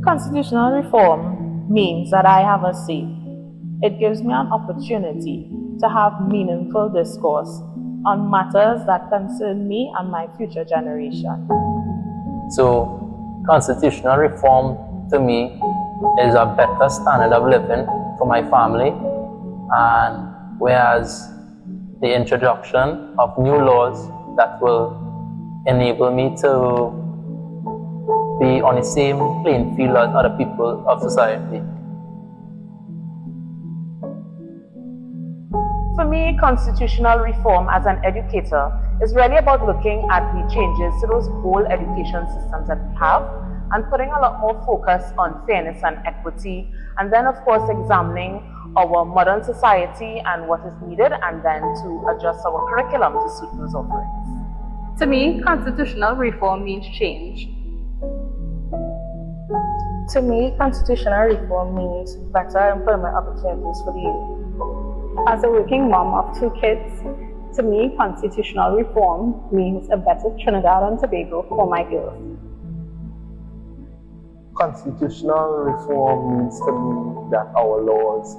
Constitutional reform means that I have a say. It gives me an opportunity to have meaningful discourse on matters that concern me and my future generation. So, constitutional reform to me is a better standard of living for my family, and whereas the introduction of new laws that will enable me to be on the same playing field as other people of society. For me, constitutional reform as an educator is really about looking at the changes to those whole education systems that we have and putting a lot more focus on fairness and equity, and then of course examining our modern society and what is needed, and then to adjust our curriculum to suit those offerings. To me, constitutional reform means change. To me, constitutional reform means better employment opportunities for the youth. As a working mom of 2 kids, to me, constitutional reform means a better Trinidad and Tobago for my girls. Constitutional reform means to me that our laws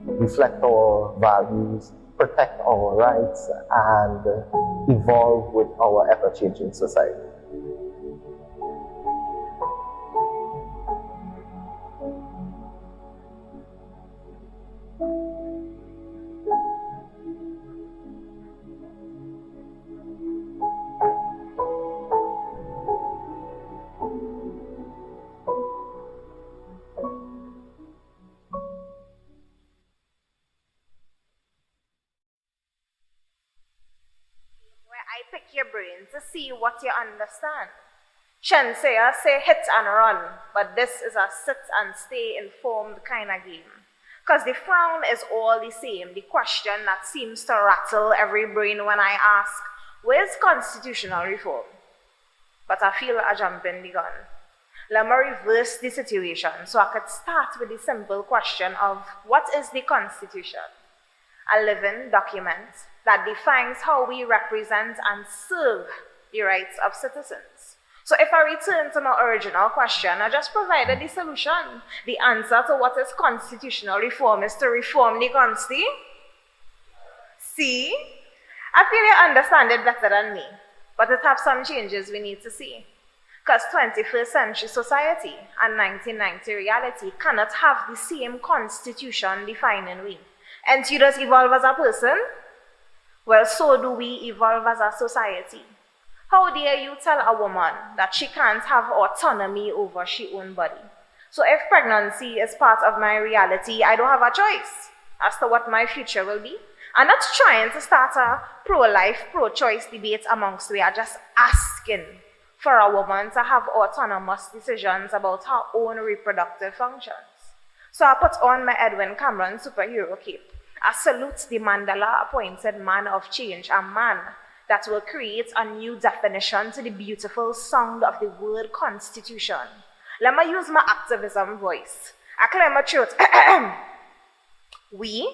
reflect our values, protect our rights, and evolve with our ever-changing society. I pick your brain to see what you understand. Shenseea say hit and run, but this is a sit and stay informed kind of game. Because the frown is all the same, the question that seems to rattle every brain when I ask, where's constitutional reform? But I feel I jump in the gun. Let me reverse the situation so I could start with the simple question of what is the Constitution? A living document that defines how we represent and serve the rights of citizens. So if I return to my original question, I just provided the solution. The answer to what is constitutional reform is to reform the Consti. See? I feel you understand it better than me, but it has some changes we need to see. Because 21st century society and 1990 reality cannot have the same constitution defining we. And you just evolve as a person? Well, so do we evolve as a society. How dare you tell a woman that she can't have autonomy over her own body? So if pregnancy is part of my reality, I don't have a choice as to what my future will be. I'm not trying to start a pro-life, pro-choice debate amongst we are just asking for a woman to have autonomous decisions about her own reproductive functions. So I put on my Edwin Cameron superhero cape. I salute the Mandela-appointed man of change, a man that will create a new definition to the beautiful sound of the word constitution. Let me use my activism voice. I claim a truth. We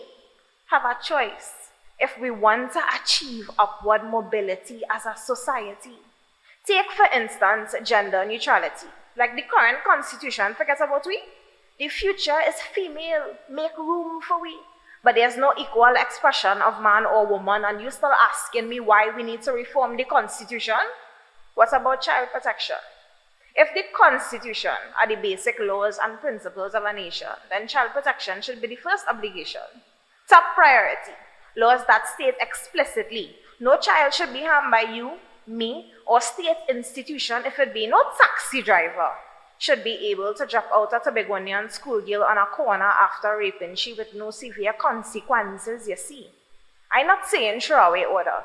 have a choice if we want to achieve upward mobility as a society. Take, for instance, gender neutrality. Like the current constitution, forget about we. The future is female, make room for we. But there's no equal expression of man or woman, and you're still asking me why we need to reform the constitution? What about child protection? If the constitution are the basic laws and principles of a nation, then child protection should be the first obligation. Top priority, laws that state explicitly, no child should be harmed by you, me, or state institution if it be no taxi driver should be able to drop out a Tobagonian schoolgirl on a corner after raping she with no severe consequences, you see. I'm not saying throw away order.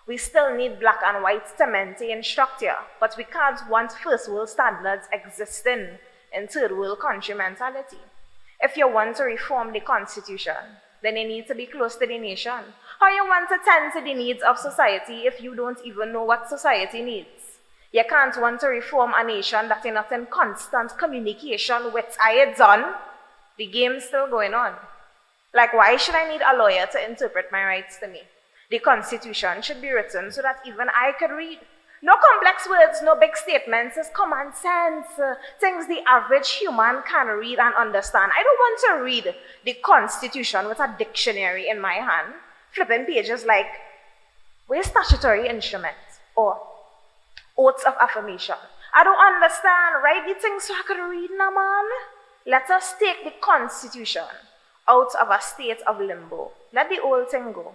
We still need black and white to maintain structure, but we can't want first world standards existing in third world country mentality. If you want to reform the constitution, then you need to be close to the nation. How you want to tend to the needs of society if you don't even know what society needs? You can't want to reform a nation that is not in constant communication with. Are you done? The game's still going on. Like, why should I need a lawyer to interpret my rights to me? The constitution should be written so that even I could read. No complex words, no big statements, it's common sense. Things the average human can read and understand. I don't want to read the constitution with a dictionary in my hand, flipping pages like, where's statutory instrument? Or oaths of affirmation. I don't understand. Write the things so I could read now, man. Let us take the constitution out of a state of limbo. Let the old thing go.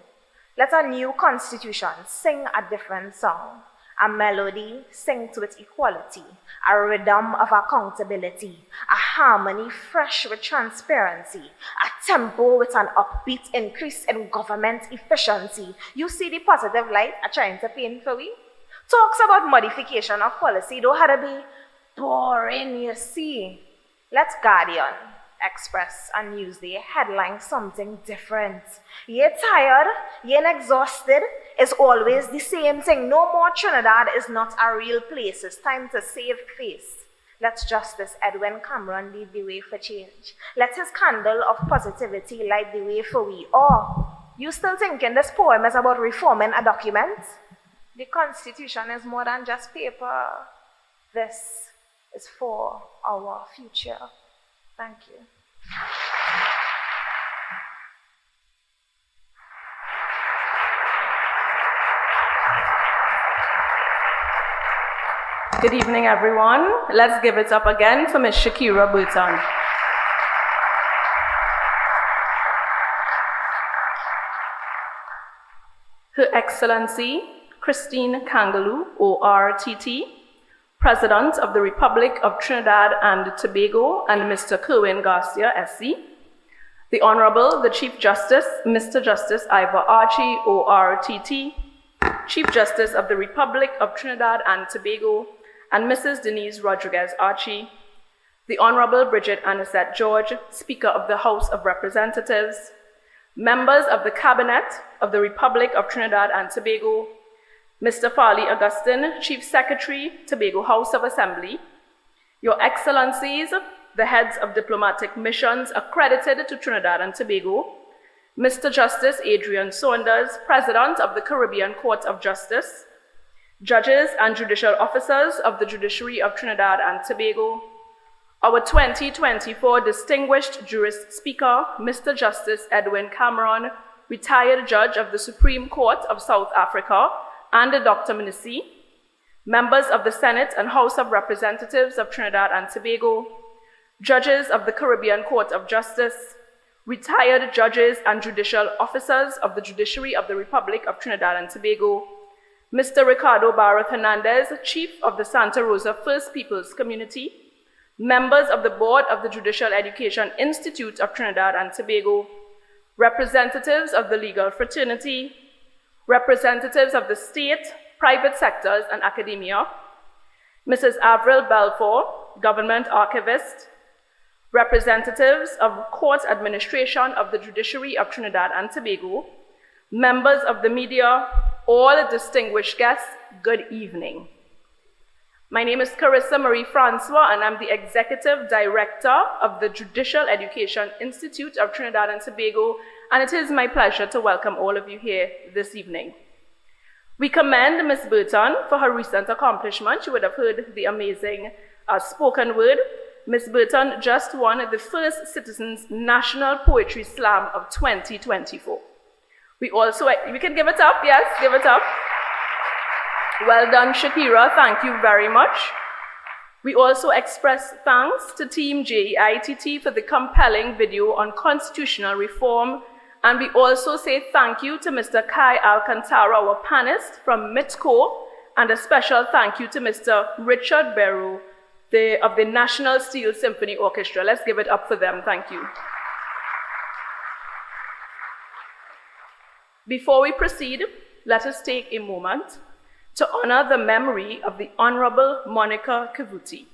Let a new constitution sing a different song. A melody sing to its equality. A rhythm of accountability. A harmony fresh with transparency. A tempo with an upbeat increase in government efficiency. You see the positive light I'm trying to paint for we? Talks about modification of policy don't have to be boring, you see. Let's Guardian, Express, and Newsday headline something different. You're tired, you're exhausted, it's always the same thing. No more Trinidad is not a real place. It's time to save face. Let Justice Edwin Cameron lead the way for change. Let his candle of positivity light the way for we. Or, you still thinking this poem is about reforming a document? The Constitution is more than just paper. This is for our future. Thank you. Good evening, everyone. Let's give it up again for Ms. Shakira Burton. Her Excellency Christine Kangaloo, ORTT, President of the Republic of Trinidad and Tobago, and Mr. Kerwin Garcia, SC, the Honorable, the Chief Justice, Mr. Justice Ivor Archie, ORTT, Chief Justice of the Republic of Trinidad and Tobago, and Mrs. Denise Rodriguez Archie, the Honorable Bridget Anisette George, Speaker of the House of Representatives, members of the Cabinet of the Republic of Trinidad and Tobago, Mr. Farley Augustine, Chief Secretary, Tobago House of Assembly, Your Excellencies, the heads of diplomatic missions accredited to Trinidad and Tobago, Mr. Justice Adrian Saunders, President of the Caribbean Court of Justice, judges and judicial officers of the Judiciary of Trinidad and Tobago, our 2024 Distinguished Jurist Speaker, Mr. Justice Edwin Cameron, retired Judge of the Supreme Court of South Africa, and Dr. Minisi, members of the Senate and House of Representatives of Trinidad and Tobago, judges of the Caribbean Court of Justice, retired judges and judicial officers of the Judiciary of the Republic of Trinidad and Tobago, Mr. Ricardo Barrett Hernandez, Chief of the Santa Rosa First Peoples Community, members of the Board of the Judicial Education Institute of Trinidad and Tobago, representatives of the legal fraternity, representatives of the state, private sectors, and academia, Mrs. Avril Balfour, government archivist, representatives of court administration of the judiciary of Trinidad and Tobago, members of the media, all distinguished guests, good evening. My name is Carissa Marie Francois, and I'm the Executive Director of the Judicial Education Institute of Trinidad and Tobago, and it is my pleasure to welcome all of you here this evening. We commend Ms. Burton for her recent accomplishment. You would have heard the amazing spoken word. Ms. Burton just won the first Citizens National Poetry Slam of 2024. We can give it up, yes, give it up. Well done, Shakira, thank you very much. We also express thanks to Team JEITT for the compelling video on constitutional reform, and we also say thank you to Mr. Kai Alcantara, our panelist from MITCO, and a special thank you to Mr. Richard Beru of the National Steel Symphony Orchestra. Let's give it up for them, thank you. Before we proceed, let us take a moment to honor the memory of the Honorable Monica Kivuti,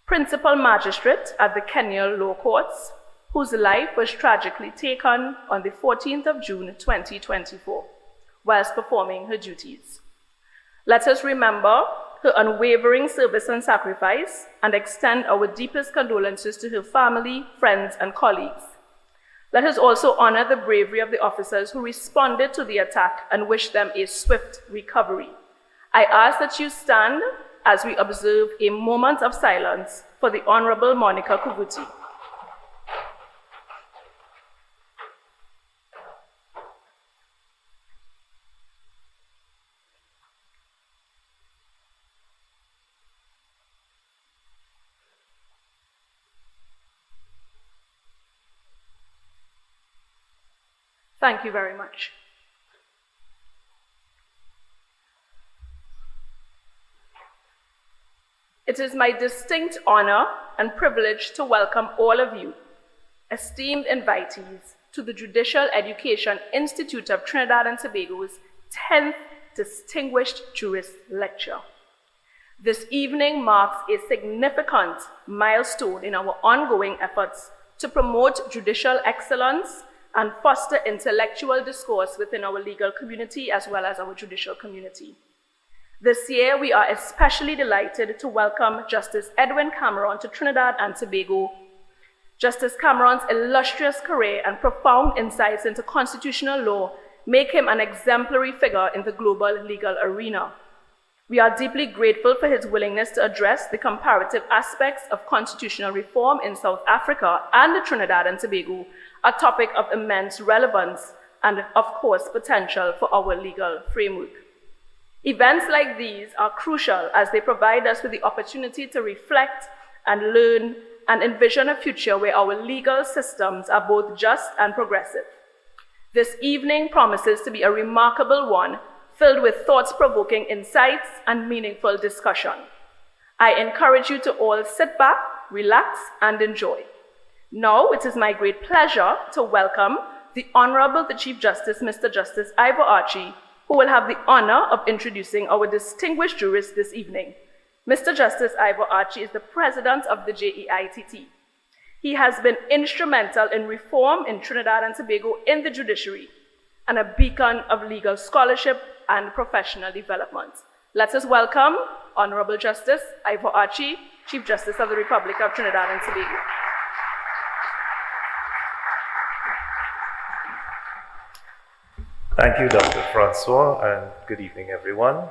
Principal Magistrate at the Kenyan Law Courts, whose life was tragically taken on the 14th of June 2024, whilst performing her duties. Let us remember her unwavering service and sacrifice and extend our deepest condolences to her family, friends, and colleagues. Let us also honor the bravery of the officers who responded to the attack and wish them a swift recovery. I ask that you stand as we observe a moment of silence for the Honorable Monica Kivuti. Thank you very much. It is my distinct honor and privilege to welcome all of you, esteemed invitees, to the Judicial Education Institute of Trinidad and Tobago's 10th Distinguished Jurist Lecture. This evening marks a significant milestone in our ongoing efforts to promote judicial excellence and foster intellectual discourse within our legal community as well as our judicial community. This year, we are especially delighted to welcome Justice Edwin Cameron to Trinidad and Tobago. Justice Cameron's illustrious career and profound insights into constitutional law make him an exemplary figure in the global legal arena. We are deeply grateful for his willingness to address the comparative aspects of constitutional reform in South Africa and Trinidad and Tobago, a topic of immense relevance and, of course, potential for our legal framework. Events like these are crucial as they provide us with the opportunity to reflect and learn and envision a future where our legal systems are both just and progressive. This evening promises to be a remarkable one, filled with thought-provoking insights and meaningful discussion. I encourage you to all sit back, relax, and enjoy. Now, it is my great pleasure to welcome the Honorable the Chief Justice, Mr. Justice Ivor Archie, who will have the honor of introducing our distinguished jurists this evening. Mr. Justice Ivor Archie is the President of the JEITT. He has been instrumental in reform in Trinidad and Tobago in the judiciary and a beacon of legal scholarship and professional development. Let us welcome Honorable Justice Ivor Archie, Chief Justice of the Republic of Trinidad and Tobago. Thank you, Dr. Francois, and good evening, everyone.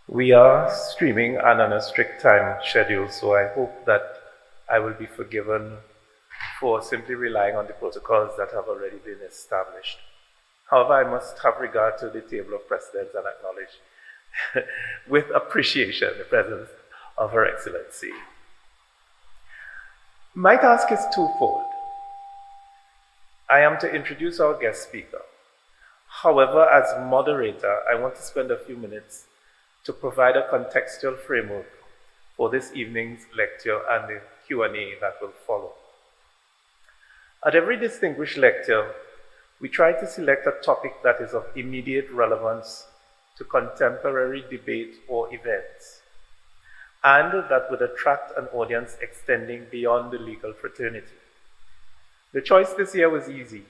We are streaming and on a strict time schedule, so I hope that I will be forgiven for simply relying on the protocols that have already been established. However, I must have regard to the table of precedents and acknowledge with appreciation the presence of Her Excellency. My task is twofold. I am to introduce our guest speaker. However, as moderator, I want to spend a few minutes to provide a contextual framework for this evening's lecture and the Q&A that will follow. At every distinguished lecture, we try to select a topic that is of immediate relevance to contemporary debate or events, and that would attract an audience extending beyond the legal fraternity. The choice this year was easy.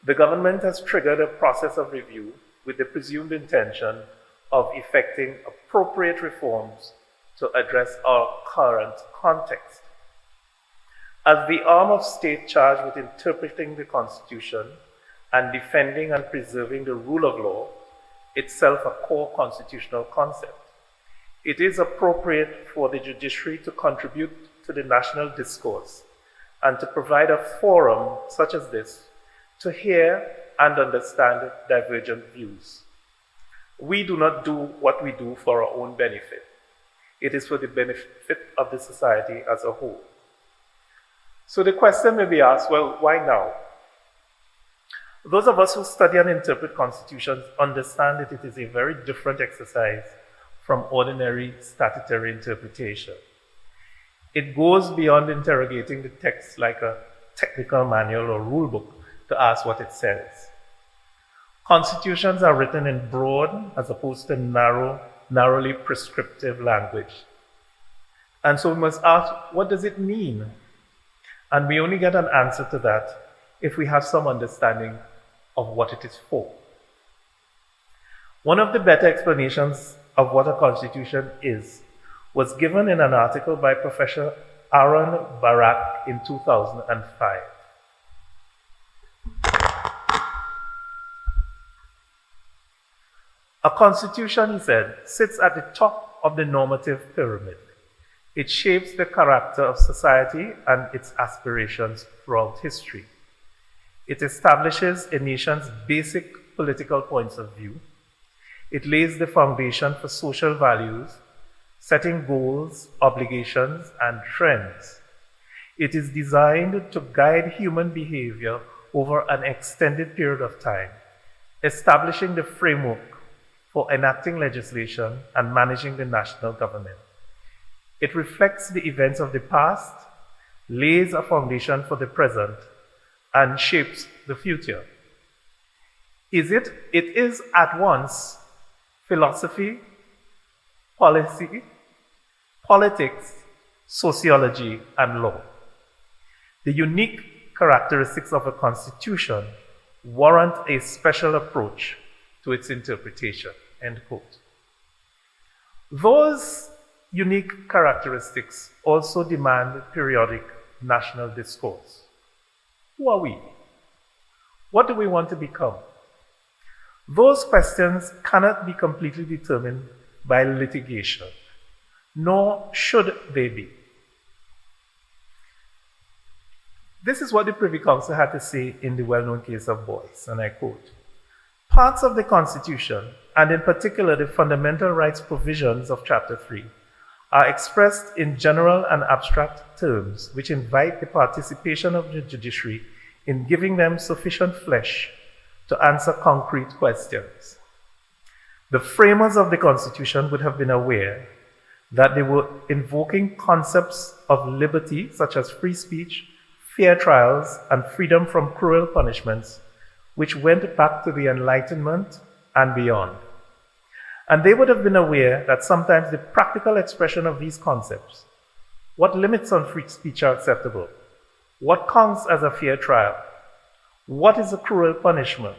The government has triggered a process of review with the presumed intention of effecting appropriate reforms to address our current context. As the arm of state charged with interpreting the Constitution and defending and preserving the rule of law, itself a core constitutional concept, it is appropriate for the judiciary to contribute to the national discourse and to provide a forum such as this to hear and understand divergent views. We do not do what we do for our own benefit. It is for the benefit of the society as a whole. So the question may be asked, well, why now? Those of us who study and interpret constitutions understand that it is a very different exercise from ordinary statutory interpretation. It goes beyond interrogating the text like a technical manual or rule book to ask what it says. Constitutions are written in broad as opposed to narrowly prescriptive language. And so we must ask, what does it mean? And we only get an answer to that if we have some understanding of what it is for. One of the better explanations of what a constitution is was given in an article by Professor Aaron Barak in 2005. A constitution, he said, sits at the top of the normative pyramid. It shapes the character of society and its aspirations throughout history. It establishes a nation's basic political points of view. It lays the foundation for social values, setting goals, obligations, and trends. It is designed to guide human behavior over an extended period of time, establishing the framework for enacting legislation and managing the national government. It reflects the events of the past, lays a foundation for the present, and shapes the future. It is at once philosophy, policy, politics, sociology, and law. The unique characteristics of a constitution warrant a special approach to its interpretation, end quote. Those unique characteristics also demand periodic national discourse. Who are we? What do we want to become? Those questions cannot be completely determined by litigation, nor should they be. This is what the Privy Council had to say in the well-known case of Boyce, and I quote, "Parts of the Constitution, and in particular the fundamental rights provisions of Chapter 3, are expressed in general and abstract terms which invite the participation of the judiciary in giving them sufficient flesh to answer concrete questions. The framers of the Constitution would have been aware that they were invoking concepts of liberty such as free speech, fair trials, and freedom from cruel punishments, which went back to the Enlightenment and beyond. And they would have been aware that sometimes the practical expression of these concepts, what limits on free speech are acceptable, what counts as a fair trial, what is a cruel punishment,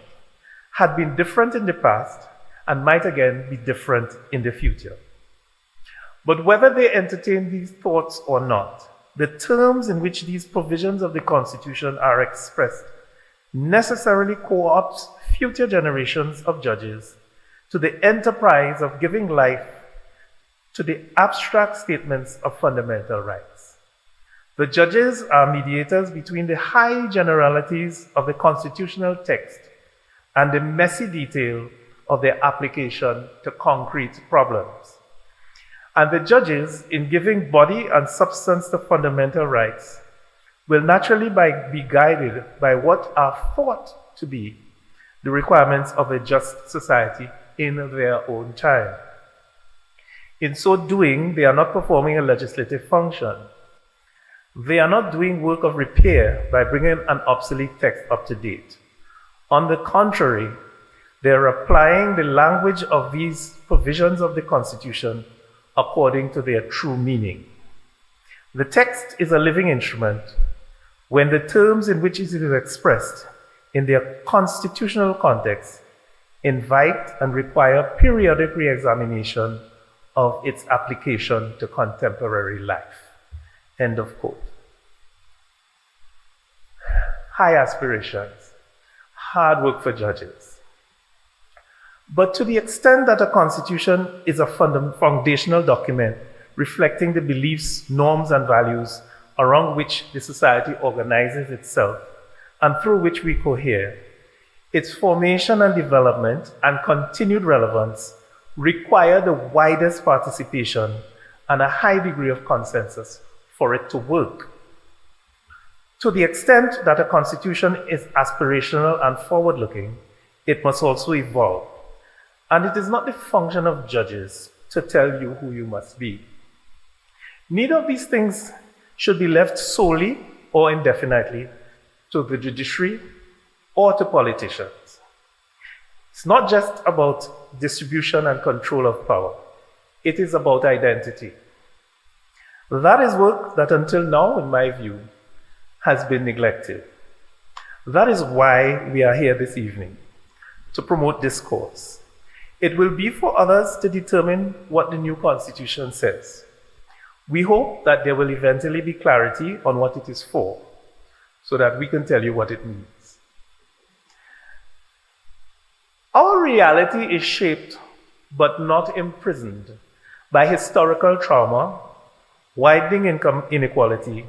had been different in the past and might again be different in the future. But whether they entertain these thoughts or not, the terms in which these provisions of the Constitution are expressed necessarily co-opts future generations of judges to the enterprise of giving life to the abstract statements of fundamental rights. The judges are mediators between the high generalities of the constitutional text and the messy detail of their application to concrete problems. And the judges, in giving body and substance to fundamental rights, will naturally be guided by what are thought to be the requirements of a just society in their own time. In so doing, they are not performing a legislative function. They are not doing work of repair by bringing an obsolete text up to date. On the contrary, they are applying the language of these provisions of the Constitution according to their true meaning. The text is a living instrument when the terms in which it is expressed in their constitutional context invite and require periodic re-examination of its application to contemporary life. End of quote. High aspirations, hard work for judges. But to the extent that a constitution is a foundational document reflecting the beliefs, norms, and values around which the society organizes itself and through which we cohere, its formation and development and continued relevance require the widest participation and a high degree of consensus for it to work. To the extent that a constitution is aspirational and forward-looking, it must also evolve. And it is not the function of judges to tell you who you must be. Neither of these things should be left solely or indefinitely to the judiciary or to politicians. It's not just about distribution and control of power. It is about identity. That is work that until now, in my view, has been neglected. That is why we are here this evening, to promote discourse. It will be for others to determine what the new Constitution says. We hope that there will eventually be clarity on what it is for, so that we can tell you what it means. Our reality is shaped, but not imprisoned, by historical trauma, widening income inequality,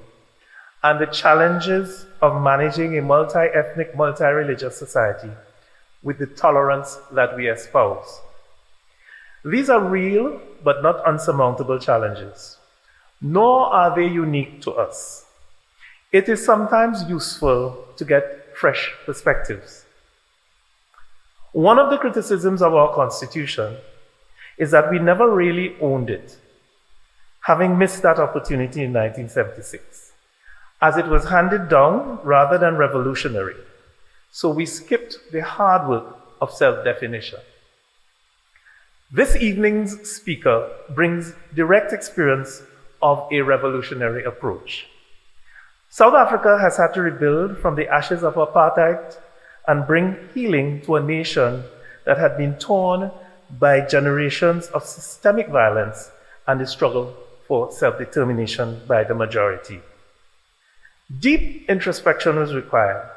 and the challenges of managing a multi-ethnic, multi-religious society with the tolerance that we espouse. These are real but not unsurmountable challenges, nor are they unique to us. It is sometimes useful to get fresh perspectives. One of the criticisms of our Constitution is that we never really owned it, having missed that opportunity in 1976, as it was handed down rather than revolutionary. So we skipped the hard work of self-definition. This evening's speaker brings direct experience of a revolutionary approach. South Africa has had to rebuild from the ashes of apartheid and bring healing to a nation that had been torn by generations of systemic violence and the struggle for self-determination by the majority. Deep introspection was required,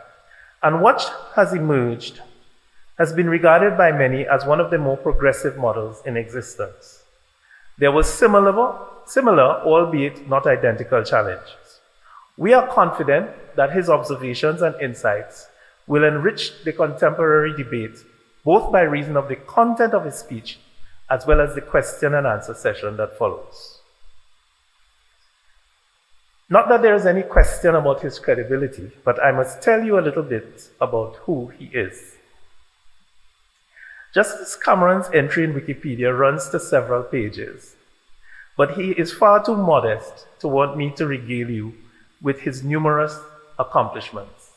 and what has emerged has been regarded by many as one of the more progressive models in existence. There was similar, albeit not identical, challenges. We are confident that his observations and insights will enrich the contemporary debate, both by reason of the content of his speech, as well as the question and answer session that follows. Not that there is any question about his credibility, but I must tell you a little bit about who he is. Justice Cameron's entry in Wikipedia runs to several pages, but he is far too modest to want me to regale you with his numerous accomplishments.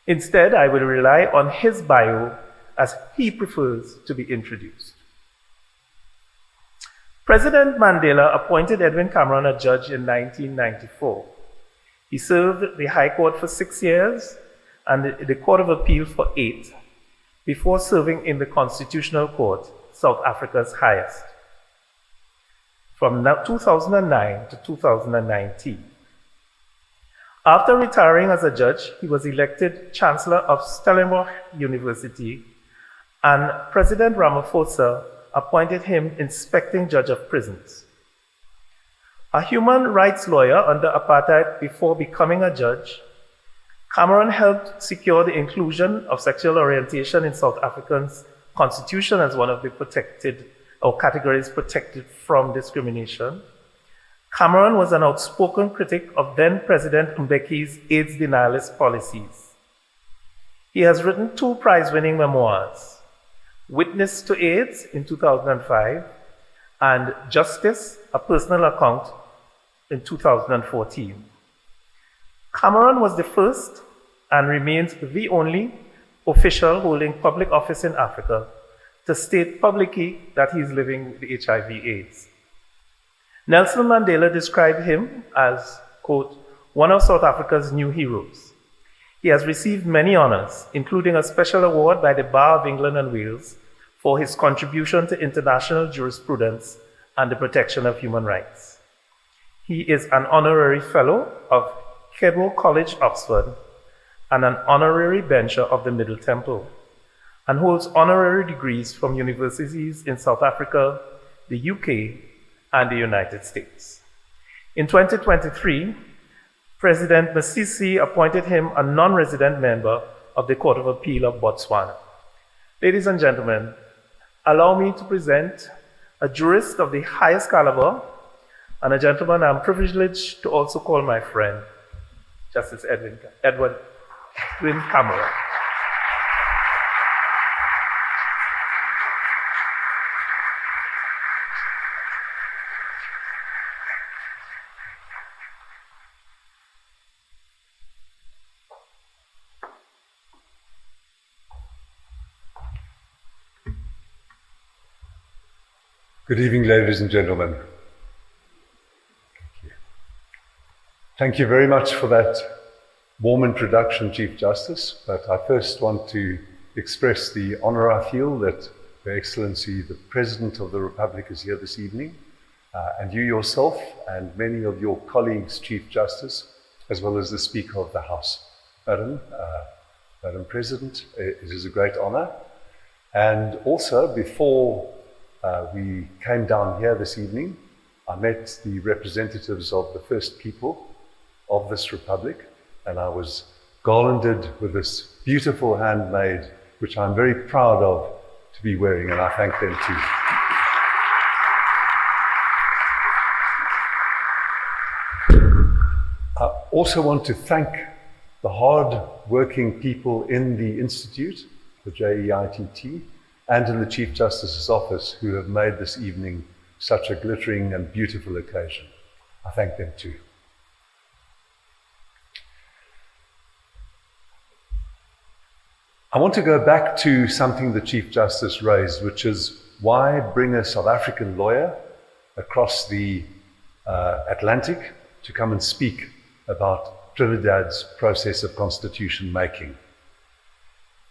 Instead, I will rely on his bio as he prefers to be introduced. President Mandela appointed Edwin Cameron a judge in 1994. He served the High Court for 6 years and the Court of Appeal for 8, before serving in the Constitutional Court, South Africa's highest, from 2009 to 2019. After retiring as a judge, he was elected Chancellor of Stellenbosch University, and President Ramaphosa appointed him Inspecting Judge of Prisons. A human rights lawyer under apartheid before becoming a judge, Cameron helped secure the inclusion of sexual orientation in South Africa's constitution as one of the protected or categories protected from discrimination. Cameron was an outspoken critic of then-President Mbeki's AIDS denialist policies. He has written 2 prize-winning memoirs, Witness to AIDS in 2005 and Justice, a Personal Account in 2014. Cameron was the first and remains the only official holding public office in Africa to state publicly that he is living with HIV/AIDS. Nelson Mandela described him as, quote, one of South Africa's new heroes. He has received many honors, including a special award by the Bar of England and Wales for his contribution to international jurisprudence and the protection of human rights. He is an honorary fellow of Keble College, Oxford, and an honorary bencher of the Middle Temple, and holds honorary degrees from universities in South Africa, the UK, and the United States. In 2023, President Masisi appointed him a non-resident member of the Court of Appeal of Botswana. Ladies and gentlemen, allow me to present a jurist of the highest caliber and a gentleman I'm privileged to also call my friend, Justice Edwin Cameron. Good evening, ladies and gentlemen. Thank you very much for that warm introduction, Chief Justice. But I first want to express the honor I feel that Her Excellency, the President of the Republic, is here this evening, and you yourself and many of your colleagues, Chief Justice, as well as the Speaker of the House. Madam President, it is a great honor. And also, before we came down here this evening, I met the representatives of the first people of this republic, and I was garlanded with this beautiful handmade, which I'm very proud of to be wearing, and I thank them too. I also want to thank the hard-working people in the Institute, the JEITT, and in the Chief Justice's office who have made this evening such a glittering and beautiful occasion. I thank them too. I want to go back to something the Chief Justice raised, which is why bring a South African lawyer across the Atlantic to come and speak about Trinidad's process of constitution making.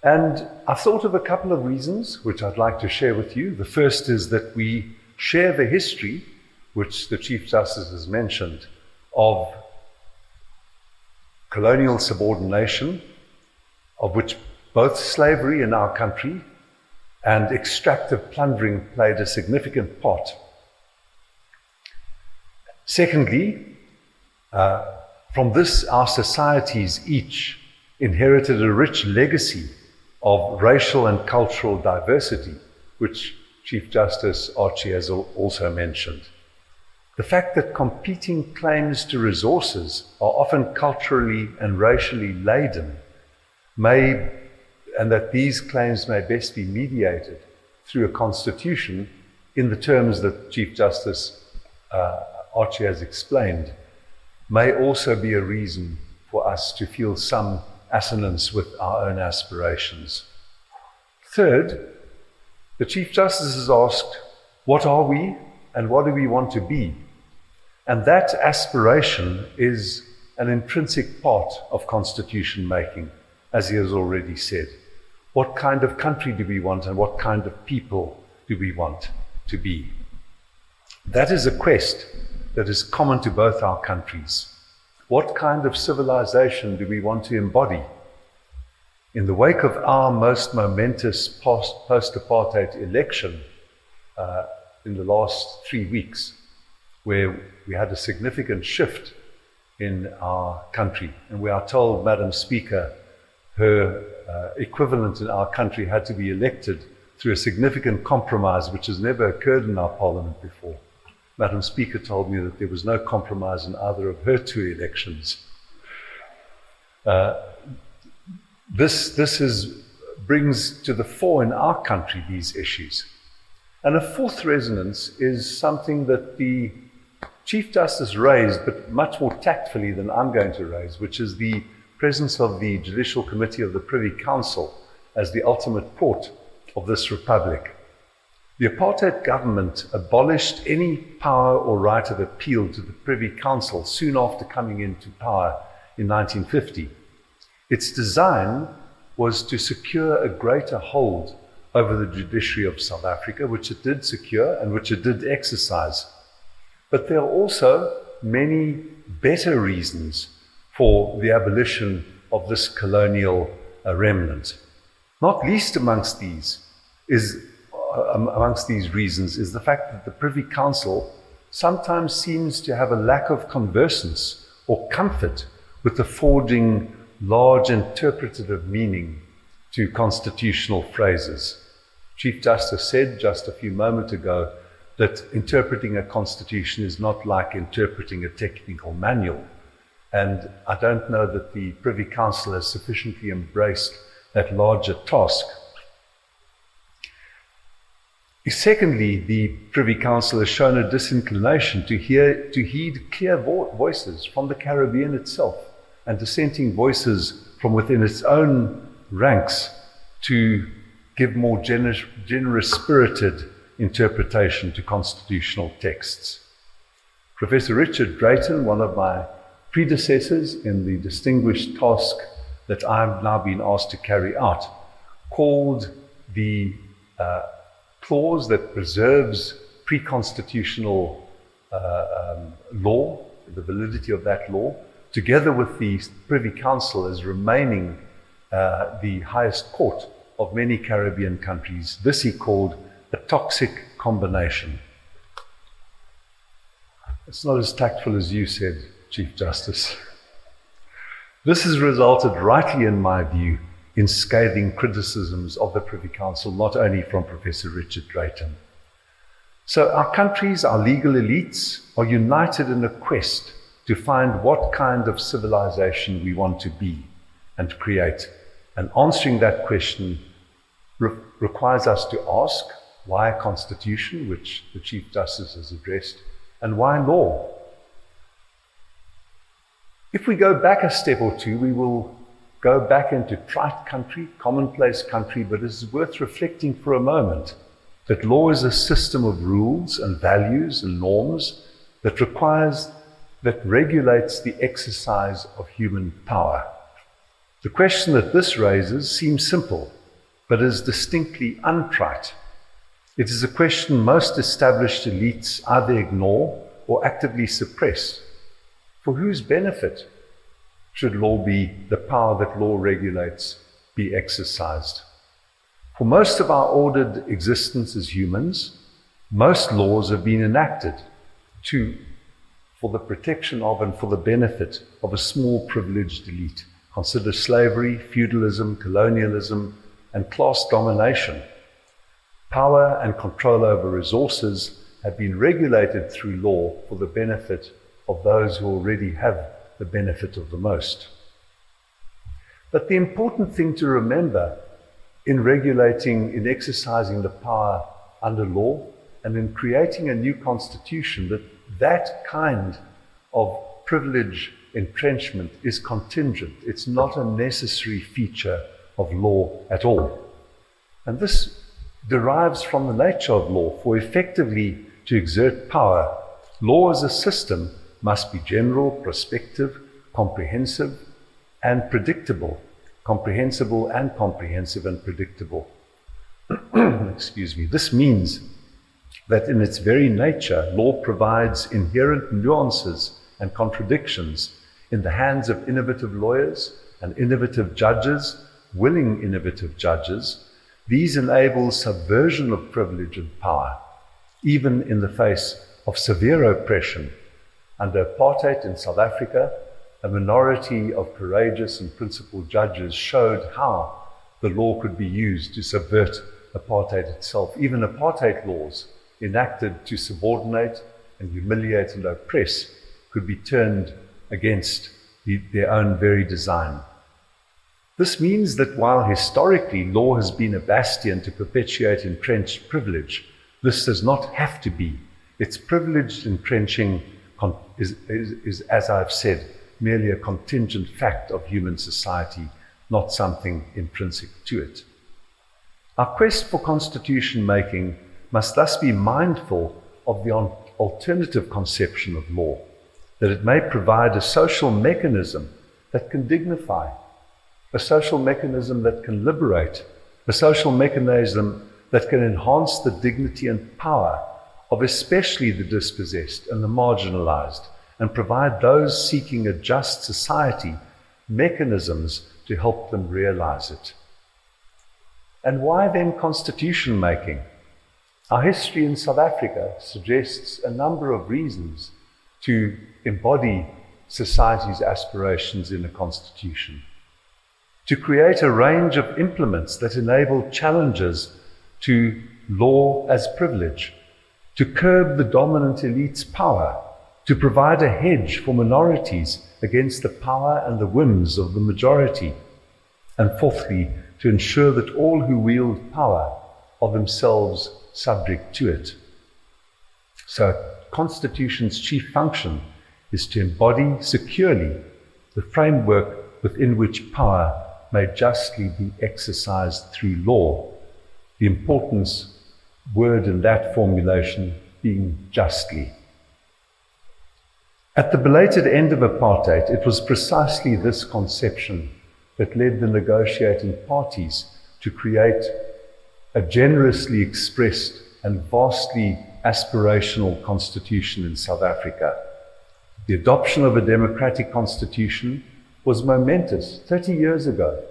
And I've thought of a couple of reasons which I'd like to share with you. The first is that we share the history, which the Chief Justice has mentioned, of colonial subordination, of which both slavery in our country and extractive plundering played a significant part. Secondly, from this, our societies each inherited a rich legacy of racial and cultural diversity, which Chief Justice Archie has also mentioned. The fact that competing claims to resources are often culturally and racially laden and that these claims may best be mediated through a constitution in the terms that Chief Justice Archie has explained, may also be a reason for us to feel some assonance with our own aspirations. Third, the Chief Justice has asked, what are we and what do we want to be? And that aspiration is an intrinsic part of constitution making, as he has already said. What kind of country do we want and what kind of people do we want to be? That is a quest that is common to both our countries. What kind of civilization do we want to embody? In the wake of our most momentous post-apartheid election in the last 3 weeks, where we had a significant shift in our country, and we are told, Madam Speaker, her equivalent in our country had to be elected through a significant compromise which has never occurred in our parliament before. Madam Speaker told me that there was no compromise in either of her 2 elections. This brings to the fore in our country these issues. And a fourth resonance is something that the Chief Justice raised, but much more tactfully than I'm going to raise, which is the presence of the Judicial Committee of the Privy Council as the ultimate court of this republic. The apartheid government abolished any power or right of appeal to the Privy Council soon after coming into power in 1950. Its design was to secure a greater hold over the judiciary of South Africa, which it did secure and which it did exercise. But there are also many better reasons for the abolition of this colonial remnant. Not least amongst these reasons is the fact that the Privy Council sometimes seems to have a lack of conversance or comfort with affording large interpretative meaning to constitutional phrases. Chief Justice said just a few moments ago that interpreting a constitution is not like interpreting a technical manual. And I don't know that the Privy Council has sufficiently embraced that larger task. Secondly, the Privy Council has shown a disinclination to heed clear voices from the Caribbean itself and dissenting voices from within its own ranks to give more generous-spirited interpretation to constitutional texts. Professor Richard Drayton, one of my predecessors in the distinguished task that I've now been asked to carry out, called the clause that preserves pre-constitutional law, the validity of that law, together with the Privy Council as remaining the highest court of many Caribbean countries. This he called a toxic combination. It's not as tactful as you said, Chief Justice. This has resulted, rightly in my view, in scathing criticisms of the Privy Council, not only from Professor Richard Drayton. So our countries, our legal elites, are united in a quest to find what kind of civilization we want to be and create. And answering that question requires us to ask, why a constitution, which the Chief Justice has addressed, and why law? If we go back a step or two, we will go back into trite country, commonplace country, but it's worth reflecting for a moment that law is a system of rules and values and norms that regulates the exercise of human power. The question that this raises seems simple, but is distinctly untrite. It is a question most established elites either ignore or actively suppress. For whose benefit should law be, the power that law regulates, be exercised? For most of our ordered existence as humans, most laws have been enacted for the protection of and for the benefit of a small privileged elite. Consider slavery, feudalism, colonialism, and class domination. Power and control over resources have been regulated through law for the benefit of those who already have the benefit of the most. But the important thing to remember in regulating, in exercising the power under law, and in creating a new constitution, that kind of privilege entrenchment is contingent. It's not a necessary feature of law at all. And this derives from the nature of law. For effectively to exert power, law as a system must be general, prospective, comprehensive, and predictable. Comprehensible and comprehensive and predictable. Excuse me. This means that in its very nature, law provides inherent nuances and contradictions in the hands of innovative lawyers and innovative judges, willing innovative judges. These enable subversion of privilege and power, even in the face of severe oppression. Under apartheid in South Africa, a minority of courageous and principled judges showed how the law could be used to subvert apartheid itself. Even apartheid laws enacted to subordinate and humiliate and oppress could be turned against their own very design. This means that while historically law has been a bastion to perpetuate entrenched privilege, this does not have to be. Its privileged entrenching is, as I've said, merely a contingent fact of human society, not something intrinsic to it. Our quest for constitution making must thus be mindful of the alternative conception of law, that it may provide a social mechanism that can dignify, a social mechanism that can liberate, a social mechanism that can enhance the dignity and power of especially the dispossessed and the marginalized, and provide those seeking a just society mechanisms to help them realize it. And why then constitution making? Our history in South Africa suggests a number of reasons to embody society's aspirations in a constitution. To create a range of implements that enable challenges to law as privilege, to curb the dominant elite's power, to provide a hedge for minorities against the power and the whims of the majority, and fourthly, to ensure that all who wield power are themselves subject to it. So a constitution's chief function is to embody securely the framework within which power may justly be exercised through law, the important word in that formulation being justly. At the belated end of apartheid, it was precisely this conception that led the negotiating parties to create a generously expressed and vastly aspirational constitution in South Africa. The adoption of a democratic constitution was momentous 30 years ago.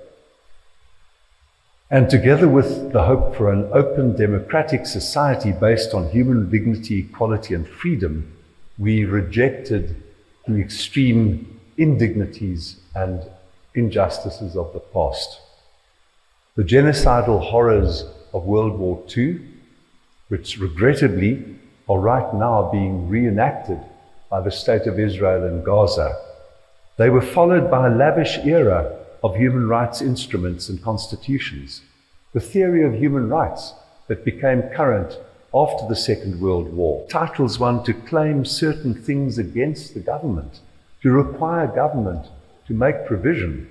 And together with the hope for an open democratic society based on human dignity, equality, and freedom, we rejected the extreme indignities and injustices of the past. The genocidal horrors of World War II, which regrettably are right now being reenacted by the State of Israel and Gaza, they were followed by a lavish era of human rights instruments and constitutions. The theory of human rights that became current after the Second World War entitles one to claim certain things against the government, to require government to make provision.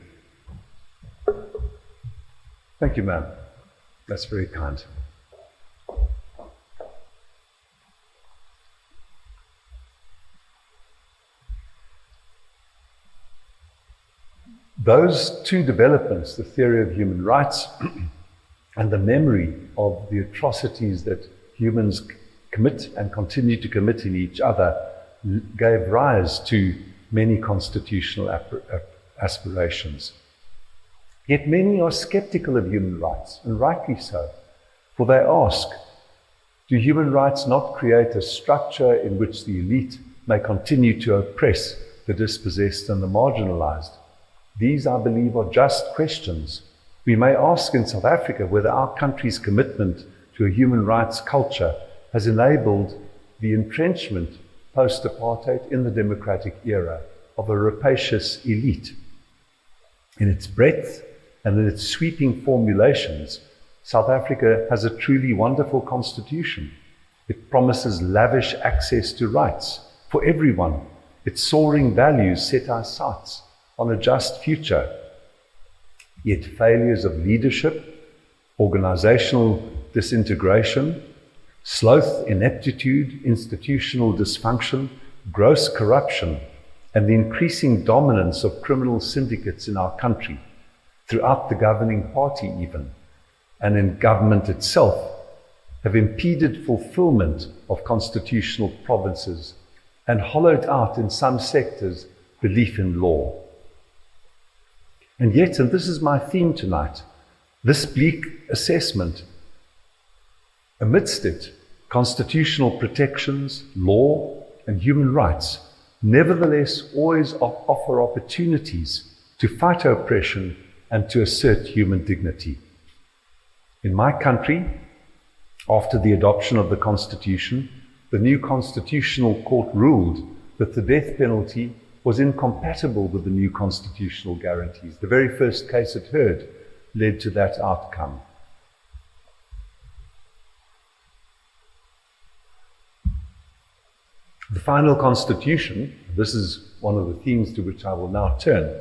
Thank you, ma'am. That's very kind. Those two developments, the theory of human rights and the memory of the atrocities that humans commit and continue to commit in each other, gave rise to many constitutional aspirations. Yet many are skeptical of human rights, and rightly so, for they ask, do human rights not create a structure in which the elite may continue to oppress the dispossessed and the marginalized? These, I believe, are just questions. We may ask in South Africa whether our country's commitment to a human rights culture has enabled the entrenchment post-apartheid in the democratic era of a rapacious elite. In its breadth and in its sweeping formulations, South Africa has a truly wonderful constitution. It promises lavish access to rights for everyone. Its soaring values set our sights on a just future. Yet failures of leadership, organizational disintegration, sloth, ineptitude, institutional dysfunction, gross corruption, and the increasing dominance of criminal syndicates in our country, throughout the governing party even, and in government itself, have impeded fulfillment of constitutional provinces and hollowed out in some sectors belief in law. And yet, and this is my theme tonight, this bleak assessment, amidst it, constitutional protections, law, and human rights, nevertheless always offer opportunities to fight oppression and to assert human dignity. In my country, after the adoption of the Constitution, the new Constitutional Court ruled that the death penalty was incompatible with the new constitutional guarantees. The very first case it heard led to that outcome. The final constitution, this is one of the themes to which I will now turn,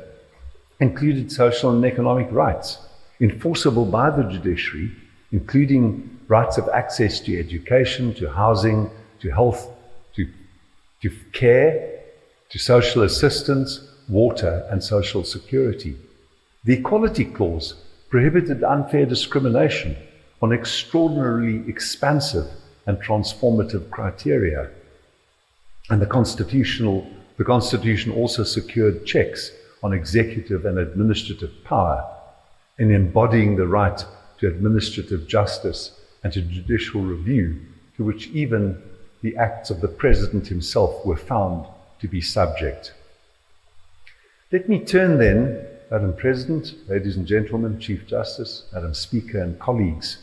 included social and economic rights, enforceable by the judiciary, including rights of access to education, to housing, to health, to care, to social assistance, water, and social security. The Equality Clause prohibited unfair discrimination on extraordinarily expansive and transformative criteria. And the Constitution also secured checks on executive and administrative power in embodying the right to administrative justice and to judicial review, to which even the acts of the President himself were found to be subject. Let me turn then, Madam President, ladies and gentlemen, Chief Justice, Madam Speaker, and colleagues,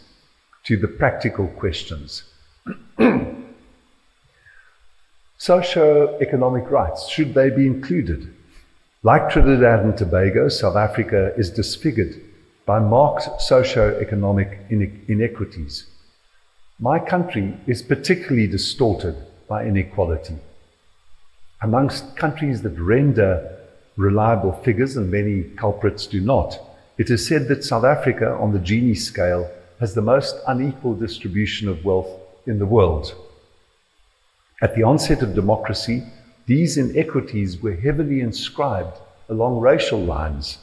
to the practical questions. Socio-economic rights, should they be included? Like Trinidad and Tobago, South Africa is disfigured by marked socio-economic inequities. My country is particularly distorted by inequality. Amongst countries that render reliable figures, and many culprits do not, it is said that South Africa, on the Gini scale, has the most unequal distribution of wealth in the world. At the onset of democracy, these inequities were heavily inscribed along racial lines.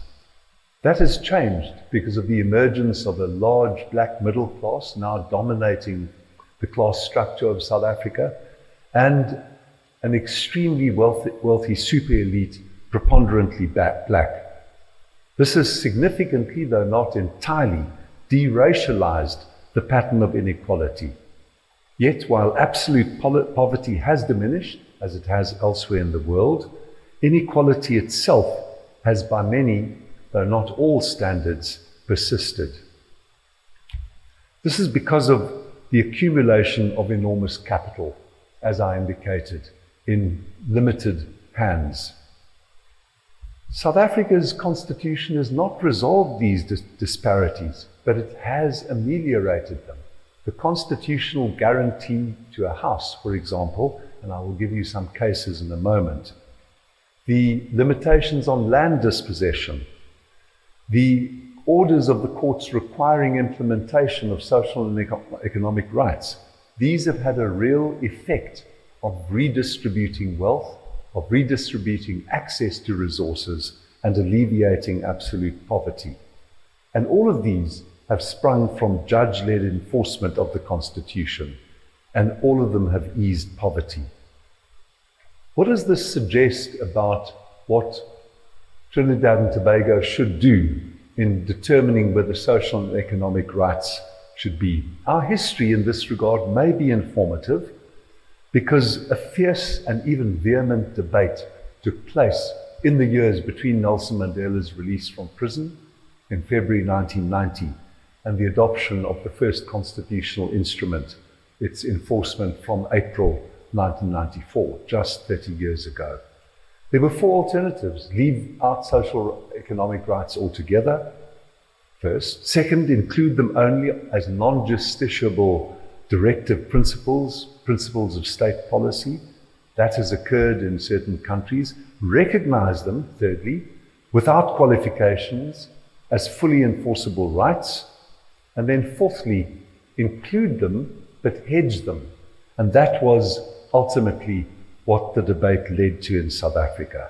That has changed because of the emergence of a large black middle class now dominating the class structure of South Africa, and an extremely wealthy super elite preponderantly black. This has significantly, though not entirely, deracialized the pattern of inequality. Yet, while absolute poverty has diminished, as it has elsewhere in the world, inequality itself has by many, though not all standards, persisted. This is because of the accumulation of enormous capital, as I indicated, in limited hands. South Africa's constitution has not resolved these disparities, but it has ameliorated them. The constitutional guarantee to a house, for example, and I will give you some cases in a moment, the limitations on land dispossession, the orders of the courts requiring implementation of social and economic rights, these have had a real effect of redistributing wealth, of redistributing access to resources, and alleviating absolute poverty. And all of these have sprung from judge-led enforcement of the Constitution, and all of them have eased poverty. What does this suggest about what Trinidad and Tobago should do in determining whether social and economic rights should be? Our history in this regard may be informative, because a fierce and even vehement debate took place in the years between Nelson Mandela's release from prison in February 1990 and the adoption of the first constitutional instrument, its enforcement from April 1994, just 30 years ago. There were four alternatives: leave out social economic rights altogether, first. Second, include them only as non-justiciable directive principles of state policy. That has occurred in certain countries. Recognize them, thirdly, without qualifications, as fully enforceable rights. And then fourthly, include them, but hedge them. And that was ultimately what the debate led to in South Africa.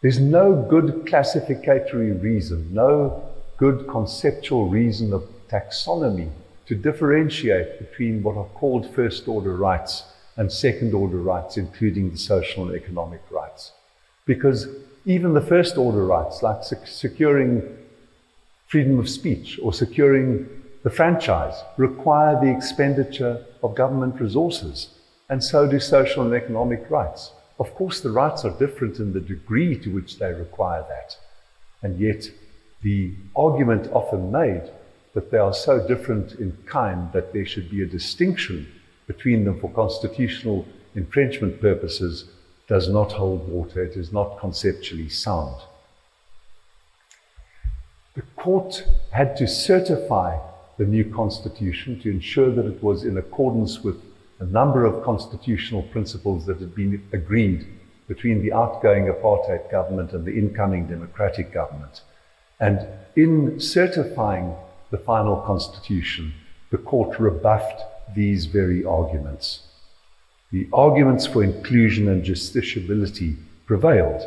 There's no good classificatory reason, no good conceptual reason of taxonomy to differentiate between what are called first-order rights and second-order rights, including the social and economic rights. Because even the first-order rights, like securing freedom of speech or securing the franchise, require the expenditure of government resources, and so do social and economic rights. Of course, the rights are different in the degree to which they require that, and yet the argument often made that they are so different in kind that there should be a distinction between them for constitutional entrenchment purposes does not hold water. It is not conceptually sound. The court had to certify the new constitution to ensure that it was in accordance with a number of constitutional principles that had been agreed between the outgoing apartheid government and the incoming democratic government. And in certifying the final constitution, the court rebuffed these very arguments. The arguments for inclusion and justiciability prevailed,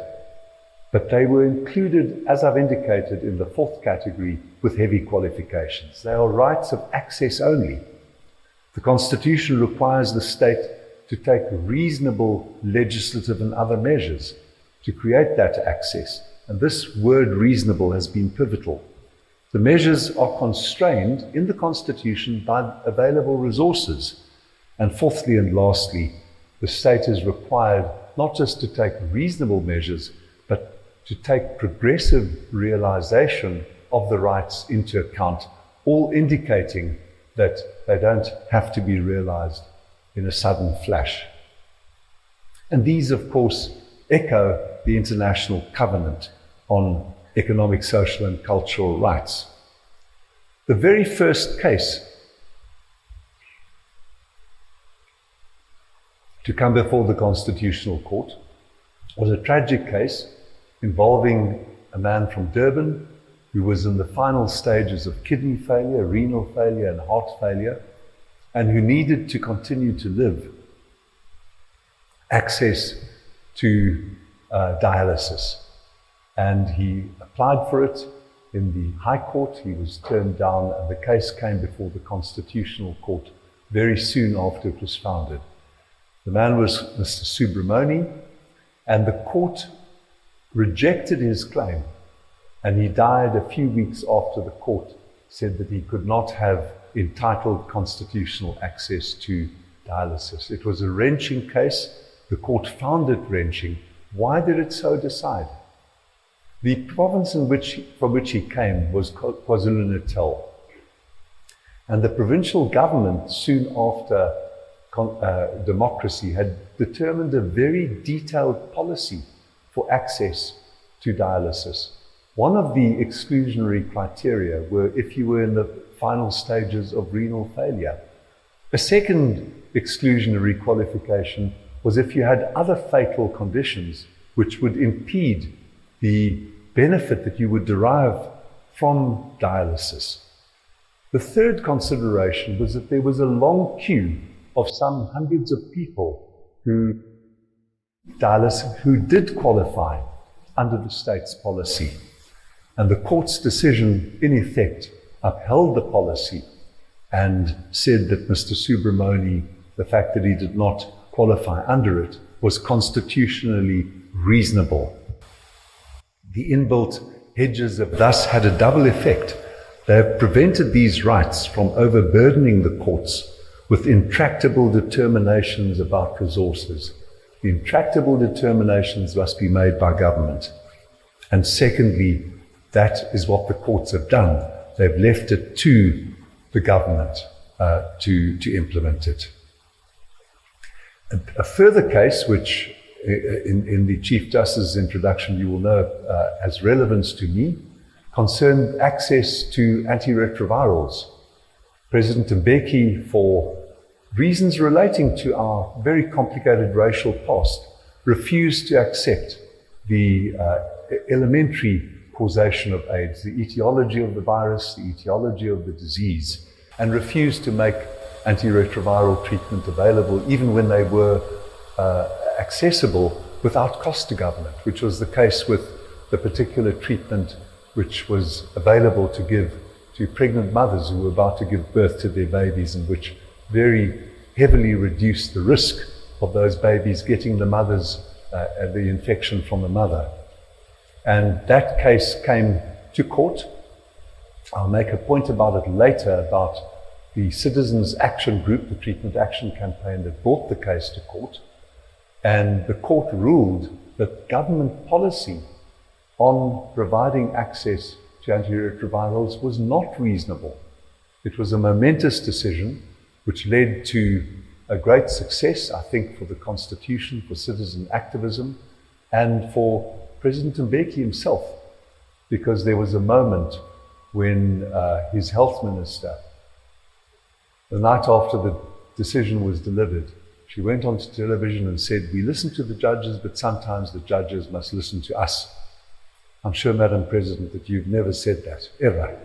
but they were included, as I've indicated, in the fourth category with heavy qualifications. They are rights of access only. The Constitution requires the state to take reasonable legislative and other measures to create that access. And this word reasonable has been pivotal. The measures are constrained in the Constitution by available resources. And fourthly and lastly, the state is required not just to take reasonable measures, but to take progressive realization of the rights into account, all indicating that they don't have to be realized in a sudden flash. And these, of course, echo the International Covenant on Economic, Social, and Cultural Rights. The very first case to come before the Constitutional Court was a tragic case involving a man from Durban who was in the final stages of kidney failure, renal failure, and heart failure, and who needed to continue to live access to dialysis. And he applied for it in the High Court. He was turned down, and the case came before the Constitutional Court very soon after it was founded. The man was Mr. Subramani, and the court rejected his claim, and he died a few weeks after the court said that he could not have entitled constitutional access to dialysis. It was a wrenching case. The court found it wrenching. Why did it so decide? The province from which he came was KwaZulu-Natal, and the provincial government, soon after democracy, had determined a very detailed policy for access to dialysis. One of the exclusionary criteria were if you were in the final stages of renal failure. A second exclusionary qualification was if you had other fatal conditions which would impede the benefit that you would derive from dialysis. The third consideration was that there was a long queue of some hundreds of people who did qualify under the state's policy. And the court's decision, in effect, upheld the policy and said that Mr. Subramani, the fact that he did not qualify under it, was constitutionally reasonable. The inbuilt hedges have thus had a double effect. They have prevented these rights from overburdening the courts with intractable determinations about resources. The intractable determinations must be made by government. And secondly, that is what the courts have done. They've left it to the government to implement it. A further case, which in the Chief Justice's introduction you will know has relevance to me, concerned access to antiretrovirals. President Mbeki, for reasons relating to our very complicated racial past, refused to accept the elementary causation of AIDS, the etiology of the virus, the etiology of the disease, and refused to make antiretroviral treatment available even when they were accessible without cost to government, which was the case with the particular treatment which was available to give to pregnant mothers who were about to give birth to their babies, and which very heavily reduced the risk of those babies getting the infection from the mother. And that case came to court. I'll make a point about it later, about the Citizens Action Group, the Treatment Action Campaign, that brought the case to court. And the court ruled that government policy on providing access to antiretrovirals was not reasonable. It was a momentous decision which led to a great success, I think, for the Constitution, for citizen activism, and for President Mbeki himself, because there was a moment when his health minister, the night after the decision was delivered, she went onto television and said, "We listen to the judges, but sometimes the judges must listen to us." I'm sure, Madam President, that you've never said that, ever.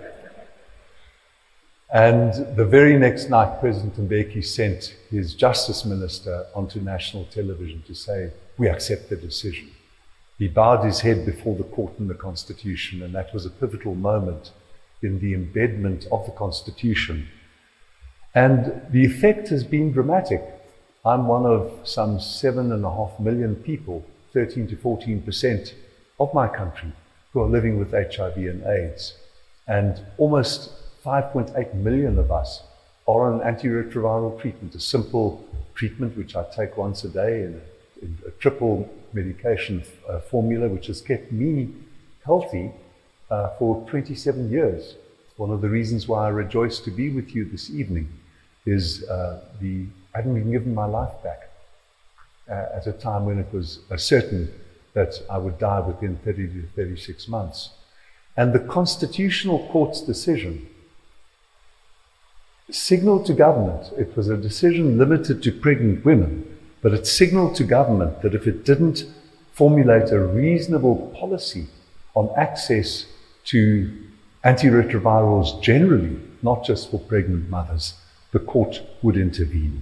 And the very next night, President Mbeki sent his Justice Minister onto national television to say, "We accept the decision." He bowed his head before the court and the Constitution, and that was a pivotal moment in the embedment of the Constitution. And the effect has been dramatic. I'm one of some 7.5 million people, 13 to 14% of my country, who are living with HIV and AIDS. And almost 5.8 million of us are on antiretroviral treatment, a simple treatment which I take once a day in a triple medication formula, which has kept me healthy for 27 years. One of the reasons why I rejoice to be with you this evening is I hadn't been given my life back at a time when it was certain that I would die within 30 to 36 months. And the Constitutional Court's decision signaled to government, it was a decision limited to pregnant women, but it signaled to government that if it didn't formulate a reasonable policy on access to antiretrovirals generally, not just for pregnant mothers, the court would intervene.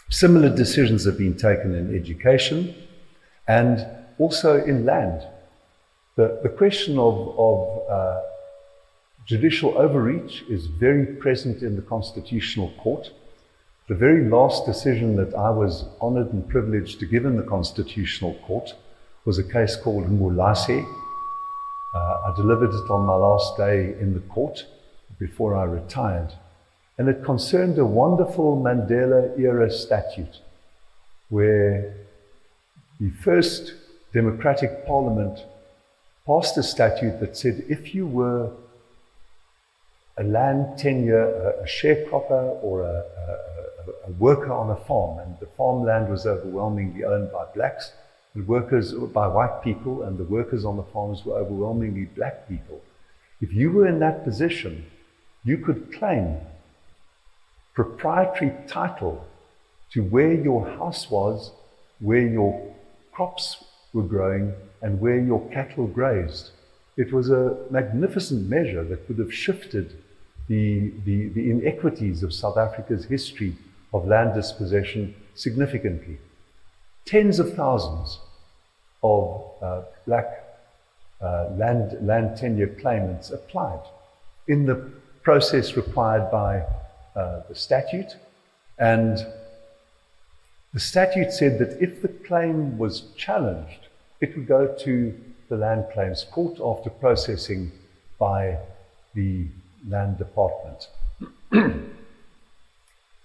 Similar decisions have been taken in education and also in land. The question of judicial overreach is very present in the Constitutional Court. The very last decision that I was honored and privileged to give in the Constitutional Court was a case called Mulase. I delivered it on my last day in the court before I retired. And it concerned a wonderful Mandela-era statute where the first democratic parliament passed a statute that said if you were a land tenure, a sharecropper or a worker on a farm, and the farmland was overwhelmingly owned by blacks, the workers by white people, and the workers on the farms were overwhelmingly black people. If you were in that position, you could claim proprietary title to where your house was, where your crops were growing, and where your cattle grazed. It was a magnificent measure that would have shifted the inequities of South Africa's history of land dispossession significantly. Tens of thousands of black land tenure claimants applied in the process required by the statute, and the statute said that if the claim was challenged, it would go to the Land Claims Court after processing by the Land Department.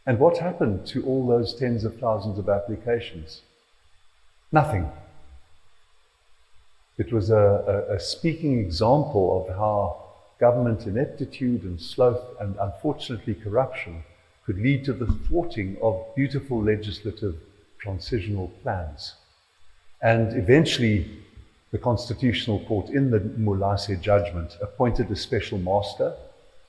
And what happened to all those tens of thousands of applications? Nothing. It was a speaking example of how government ineptitude and sloth and unfortunately corruption could lead to the thwarting of beautiful legislative transitional plans. And eventually, the Constitutional Court, in the Mulase judgment, appointed a special master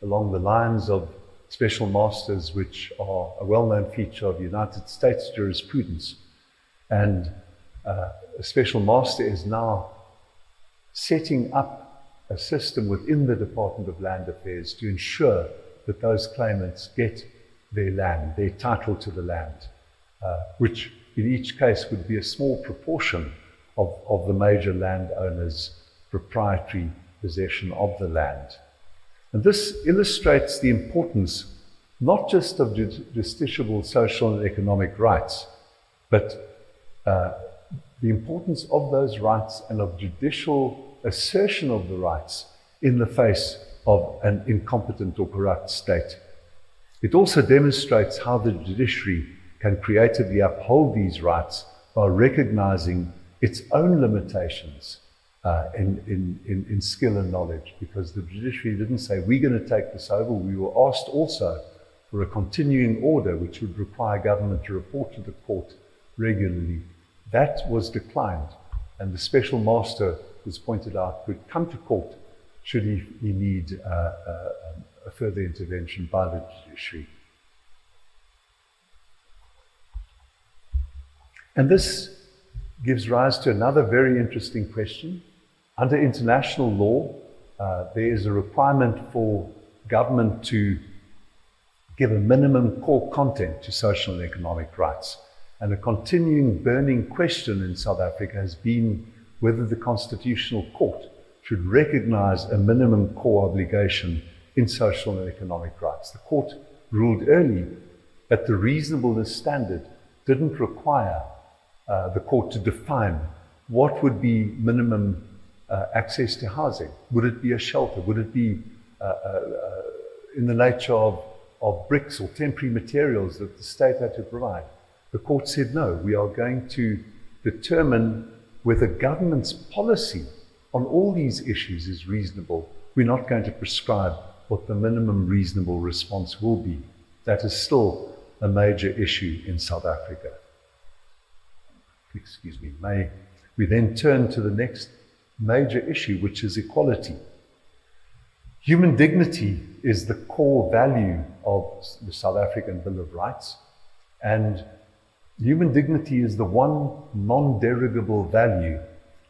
along the lines of special masters which are a well-known feature of United States jurisprudence. And a special master is now setting up a system within the Department of Land Affairs to ensure that those claimants get their land, their title to the land, which in each case would be a small proportion of the major landowners' proprietary possession of the land. And this illustrates the importance not just of justiciable social and economic rights, but the importance of those rights and of judicial assertion of the rights in the face of an incompetent or corrupt state. It also demonstrates how the judiciary can creatively uphold these rights while recognizing its own limitations in skill and knowledge, because the judiciary didn't say, we're going to take this over. We were asked also for a continuing order which would require government to report to the court regularly. That was declined, and the special master, was pointed out, could come to court should he need a further intervention by the judiciary. And this gives rise to another very interesting question. Under international law, there is a requirement for government to give a minimum core content to social and economic rights. And a continuing burning question in South Africa has been whether the Constitutional Court should recognize a minimum core obligation in social and economic rights. The court ruled early that the reasonableness standard didn't require the court to define what would be minimum access to housing. Would it be a shelter? Would it be in the nature of bricks or temporary materials that the state had to provide? The court said, no, we are going to determine whether government's policy on all these issues is reasonable. We're not going to prescribe what the minimum reasonable response will be. That is still a major issue in South Africa. Excuse me. May we then turn to the next major issue, which is equality. Human dignity is the core value of the South African Bill of Rights, and human dignity is the one non-derogable value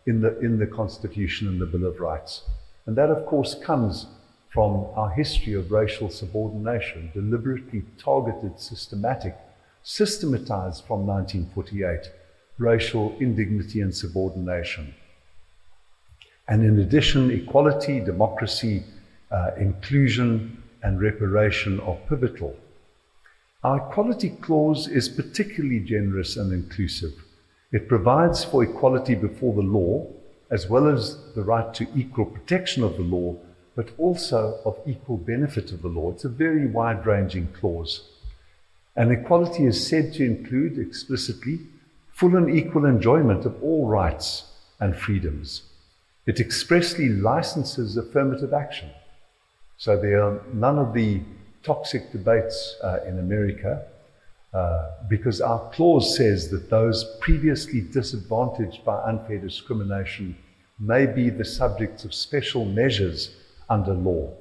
in the Constitution and the Bill of Rights. And that, of course, comes from our history of racial subordination, deliberately targeted, systematized from 1948, racial indignity and subordination. And in addition, equality, democracy, inclusion, and reparation are pivotal. Our equality clause is particularly generous and inclusive. It provides for equality before the law, as well as the right to equal protection of the law, but also of equal benefit of the law. It's a very wide-ranging clause. And equality is said to include explicitly full and equal enjoyment of all rights and freedoms. It expressly licenses affirmative action. So there are none of the toxic debates in America, because our clause says that those previously disadvantaged by unfair discrimination may be the subjects of special measures under law.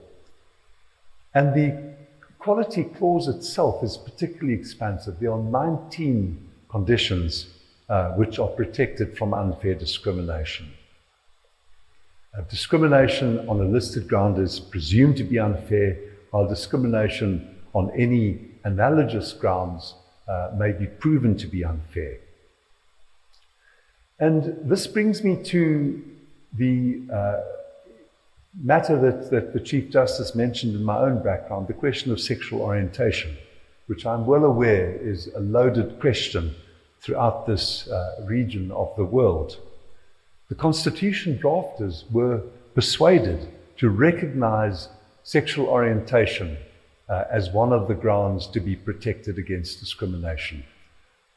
And the equality clause itself is particularly expansive. There are 19 conditions which are protected from unfair discrimination. Discrimination on a listed ground is presumed to be unfair, while discrimination on any analogous grounds may be proven to be unfair. And this brings me to the matter that the Chief Justice mentioned in my own background, the question of sexual orientation, which I'm well aware is a loaded question throughout this region of the world. The Constitution drafters were persuaded to recognize sexual orientation as one of the grounds to be protected against discrimination.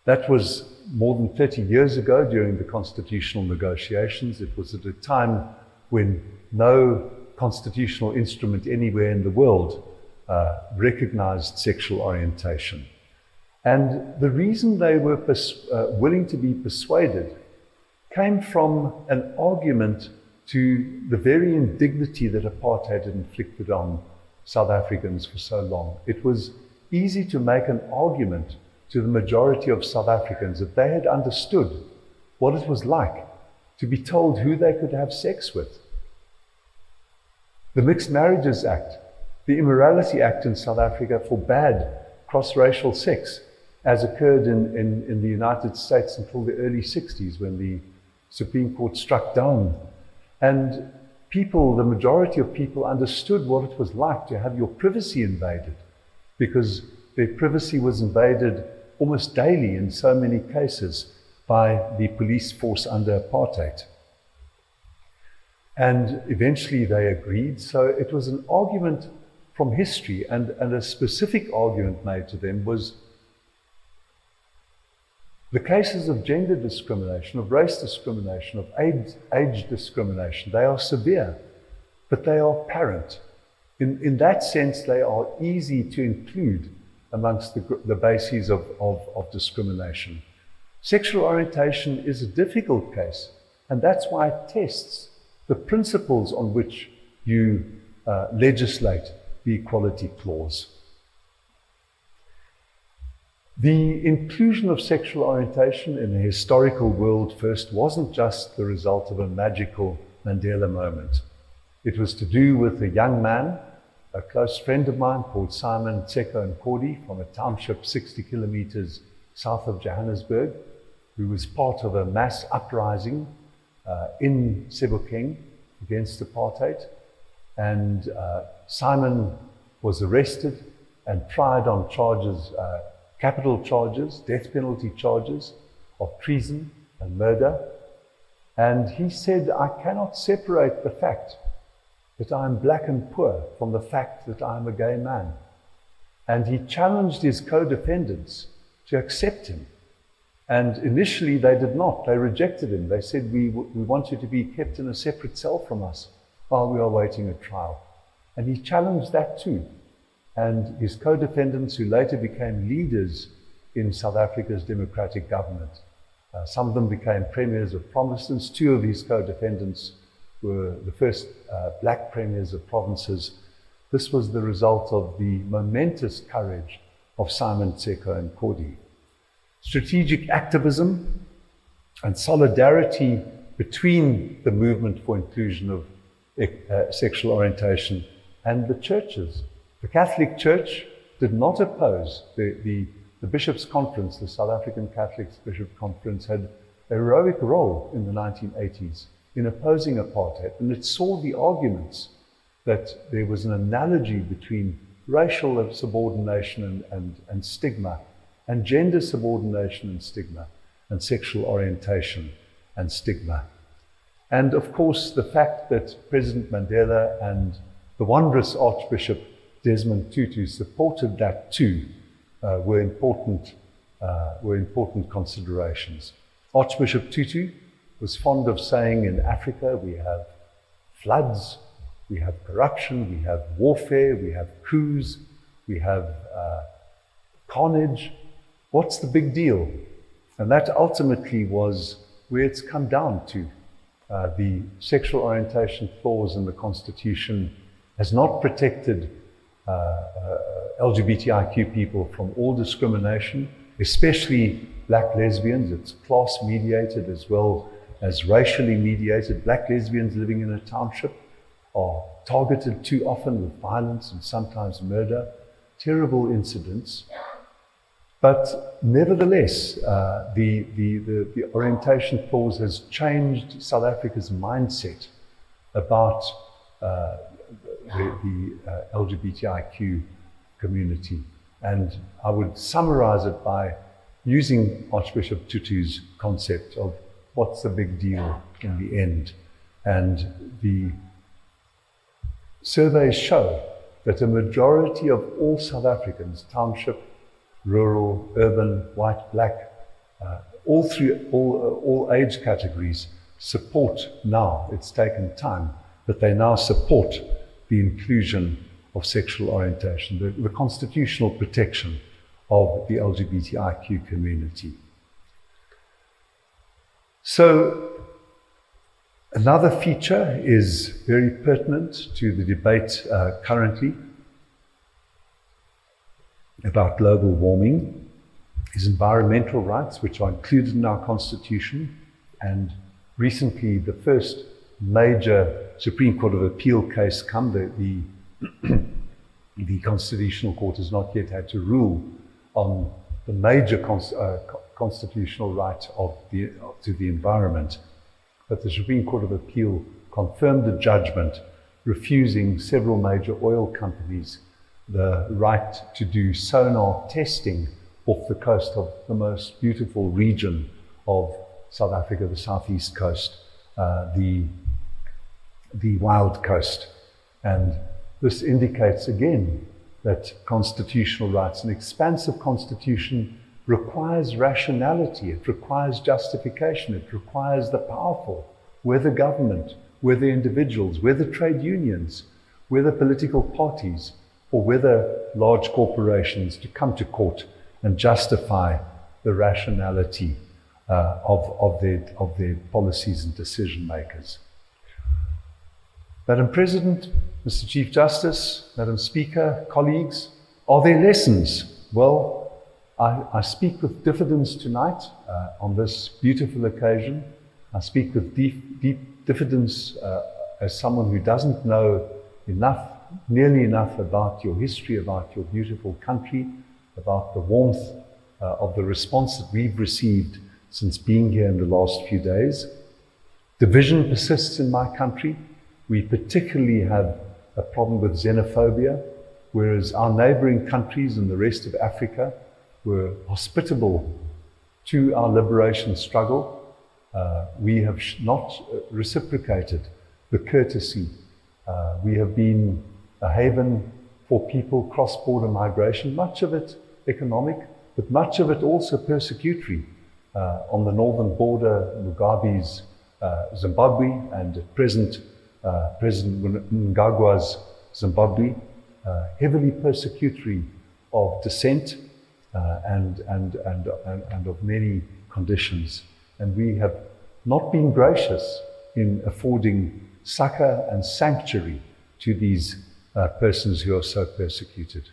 That was more than 30 years ago during the constitutional negotiations. It was at a time when no constitutional instrument anywhere in the world recognized sexual orientation. And the reason they were willing to be persuaded came from an argument to the very indignity that apartheid had inflicted on South Africans for so long. It was easy to make an argument to the majority of South Africans that they had understood what it was like to be told who they could have sex with. The Mixed Marriages Act, the Immorality Act in South Africa forbade cross-racial sex, as occurred in the United States until the early 60s when the Supreme Court struck down. And people, the majority of people, understood what it was like to have your privacy invaded, because their privacy was invaded almost daily in so many cases by the police force under apartheid. And eventually they agreed. So it was an argument from history, and a specific argument made to them was the cases of gender discrimination, of race discrimination, of age discrimination, they are severe, but they are apparent. In that sense, they are easy to include amongst the bases of discrimination. Sexual orientation is a difficult case, and that's why it tests the principles on which you legislate the equality clause. The inclusion of sexual orientation in the historical world first wasn't just the result of a magical Mandela moment. It was to do with a young man, a close friend of mine called Simon Tseko Nkodi from a township 60 kilometers south of Johannesburg, who was part of a mass uprising in Sebokeng against apartheid. And Simon was arrested and tried on charges, capital charges, death penalty charges of treason and murder. And he said, I cannot separate the fact that I am black and poor from the fact that I am a gay man. And he challenged his co-defendants to accept him. And initially they did not. They rejected him. They said, we want you to be kept in a separate cell from us while we are waiting a trial. And he challenged that too. And his co-defendants, who later became leaders in South Africa's democratic government, some of them became premiers of provinces. Two of his co-defendants were the first black premiers of provinces. This was the result of the momentous courage of Simon Tseko Nkodi. Strategic activism and solidarity between the movement for inclusion of sexual orientation and the churches. The Catholic Church did not oppose the Bishops' Conference. The South African Catholic Bishops' Conference had a heroic role in the 1980s in opposing apartheid, and it saw the arguments that there was an analogy between racial subordination and stigma, and gender subordination and stigma, and sexual orientation and stigma. And of course, the fact that President Mandela and the wondrous Archbishop Desmond Tutu supported that too were important considerations. Archbishop Tutu was fond of saying, in Africa we have floods, we have corruption, we have warfare, we have coups, we have carnage. What's the big deal? And that ultimately was where it's come down to. The sexual orientation clause in the Constitution has not protected LGBTIQ people from all discrimination, especially black lesbians. It's class mediated as well as racially mediated. Black lesbians living in a township are targeted too often with violence and sometimes murder, terrible incidents. But nevertheless, the orientation clause has changed South Africa's mindset about the LGBTIQ community. And I would summarize it by using Archbishop Tutu's concept of what's the big deal in the end. And the surveys show that a majority of all South Africans, township, rural, urban, white, black, all age categories, support now, it's taken time, but they now support the inclusion of sexual orientation, the constitutional protection of the LGBTIQ community. So another feature is very pertinent to the debate currently about global warming, is environmental rights, which are included in our Constitution. And recently, the first major Supreme Court of Appeal case come. The Constitutional Court has not yet had to rule on the major constitutional right to the environment. But the Supreme Court of Appeal confirmed a judgment refusing several major oil companies the right to do sonar testing off the coast of the most beautiful region of South Africa, the southeast coast, the Wild Coast. And this indicates again that constitutional rights, an expansive constitution, requires rationality, it requires justification, it requires the powerful, whether government, whether individuals, whether trade unions, whether political parties, or whether large corporations, to come to court and justify the rationality of their policies and decision makers. Madam President, Mr. Chief Justice, Madam Speaker, colleagues, are there lessons? Well, I speak with diffidence tonight on this beautiful occasion. I speak with deep diffidence as someone who doesn't know nearly enough about your history, about your beautiful country, about the warmth of the response that we've received since being here in the last few days. Division persists in my country. We particularly have a problem with xenophobia, whereas our neighboring countries and the rest of Africa were hospitable to our liberation struggle. We have not reciprocated the courtesy. We have been a haven for people, cross-border migration, much of it economic, but much of it also persecutory. On the northern border, Mugabe's Zimbabwe, and at present President Mnangagwa's Zimbabwe, heavily persecutory of dissent and of many conditions. And we have not been gracious in affording succor and sanctuary to these persons who are so persecuted.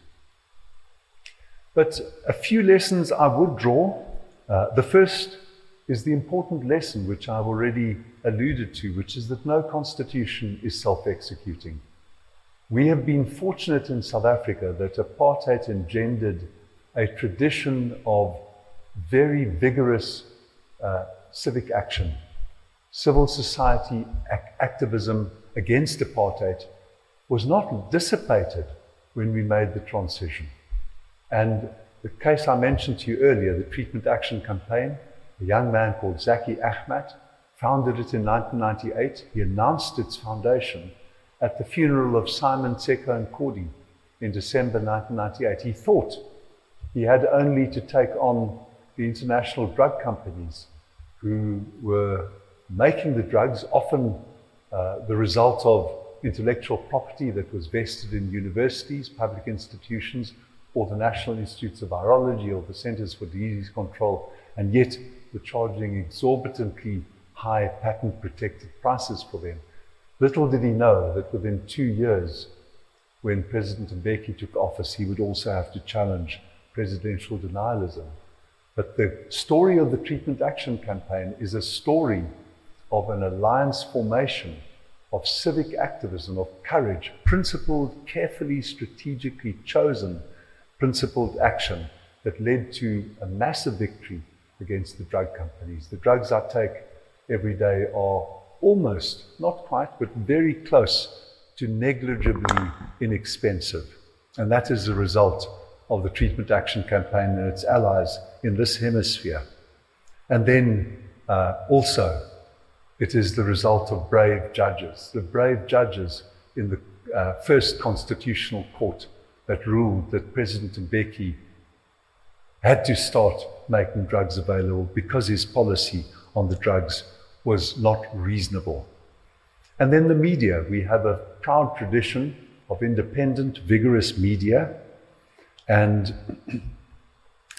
But a few lessons I would draw. The first is the important lesson which I've already alluded to, which is that no constitution is self-executing. We have been fortunate in South Africa that apartheid engendered a tradition of very vigorous civic action. Civil society activism against apartheid was not dissipated when we made the transition. And the case I mentioned to you earlier, the Treatment Action Campaign, a young man called Zaki Ahmed founded it in 1998. He announced its foundation at the funeral of Simon Tseko Nkosi in December 1998. He thought he had only to take on the international drug companies who were making the drugs, often the result of intellectual property that was vested in universities, public institutions, or the National Institutes of Virology, or the Centers for Disease Control, and yet were charging exorbitantly high patent-protected prices for them. Little did he know that within 2 years, when President Mbeki took office, he would also have to challenge presidential denialism. But the story of the Treatment Action Campaign is a story of an alliance formation, of civic activism, of courage, principled, carefully, strategically chosen, principled action that led to a massive victory against the drug companies. The drugs I take every day are almost, not quite, but very close to negligibly inexpensive. And that is the result of the Treatment Action Campaign and its allies in this hemisphere. And then also, it is the result of brave judges, the brave judges in the first constitutional court that ruled that President Mbeki had to start making drugs available because his policy on the drugs was not reasonable. And then the media. We have a proud tradition of independent, vigorous media, and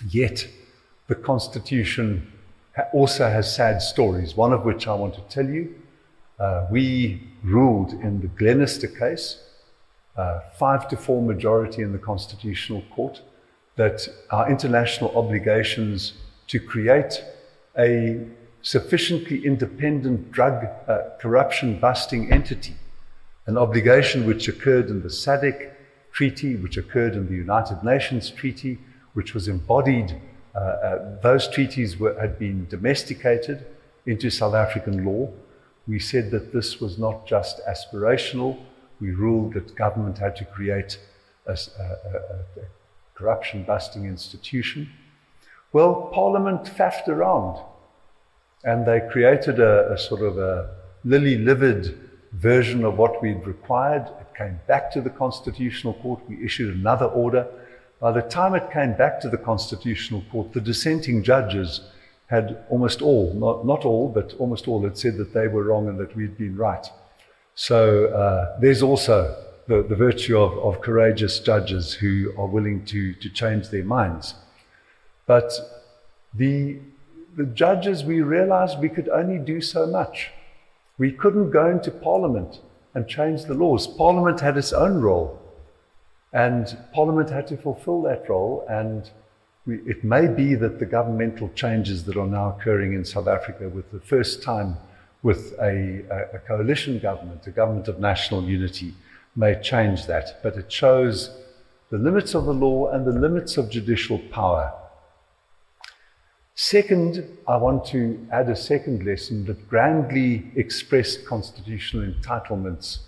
yet the Constitution also has sad stories, one of which I want to tell you. We ruled in the Glenister case, 5-4 majority in the Constitutional Court, that our international obligations to create a sufficiently independent drug corruption-busting entity, an obligation which occurred in the SADC Treaty, which occurred in the United Nations Treaty, which was embodied, those treaties had been domesticated into South African law. We said that this was not just aspirational. We ruled that government had to create a corruption-busting institution. Well, Parliament faffed around, and they created a sort of a lily-livered version of what we'd required. It came back to the Constitutional Court. We issued another order. By the time it came back to the Constitutional Court, the dissenting judges had almost all, not all, but almost all, had said that they were wrong and that we'd been right. So there's also the virtue of courageous judges who are willing to change their minds. But the judges, we realized we could only do so much. We couldn't go into Parliament and change the laws. Parliament had its own role, and Parliament had to fulfill that role, and it may be that the governmental changes that are now occurring in South Africa, with the first time with a coalition government, a government of national unity, may change that. But it shows the limits of the law and the limits of judicial power. Second, I want to add a second lesson, that grandly expressed constitutional entitlements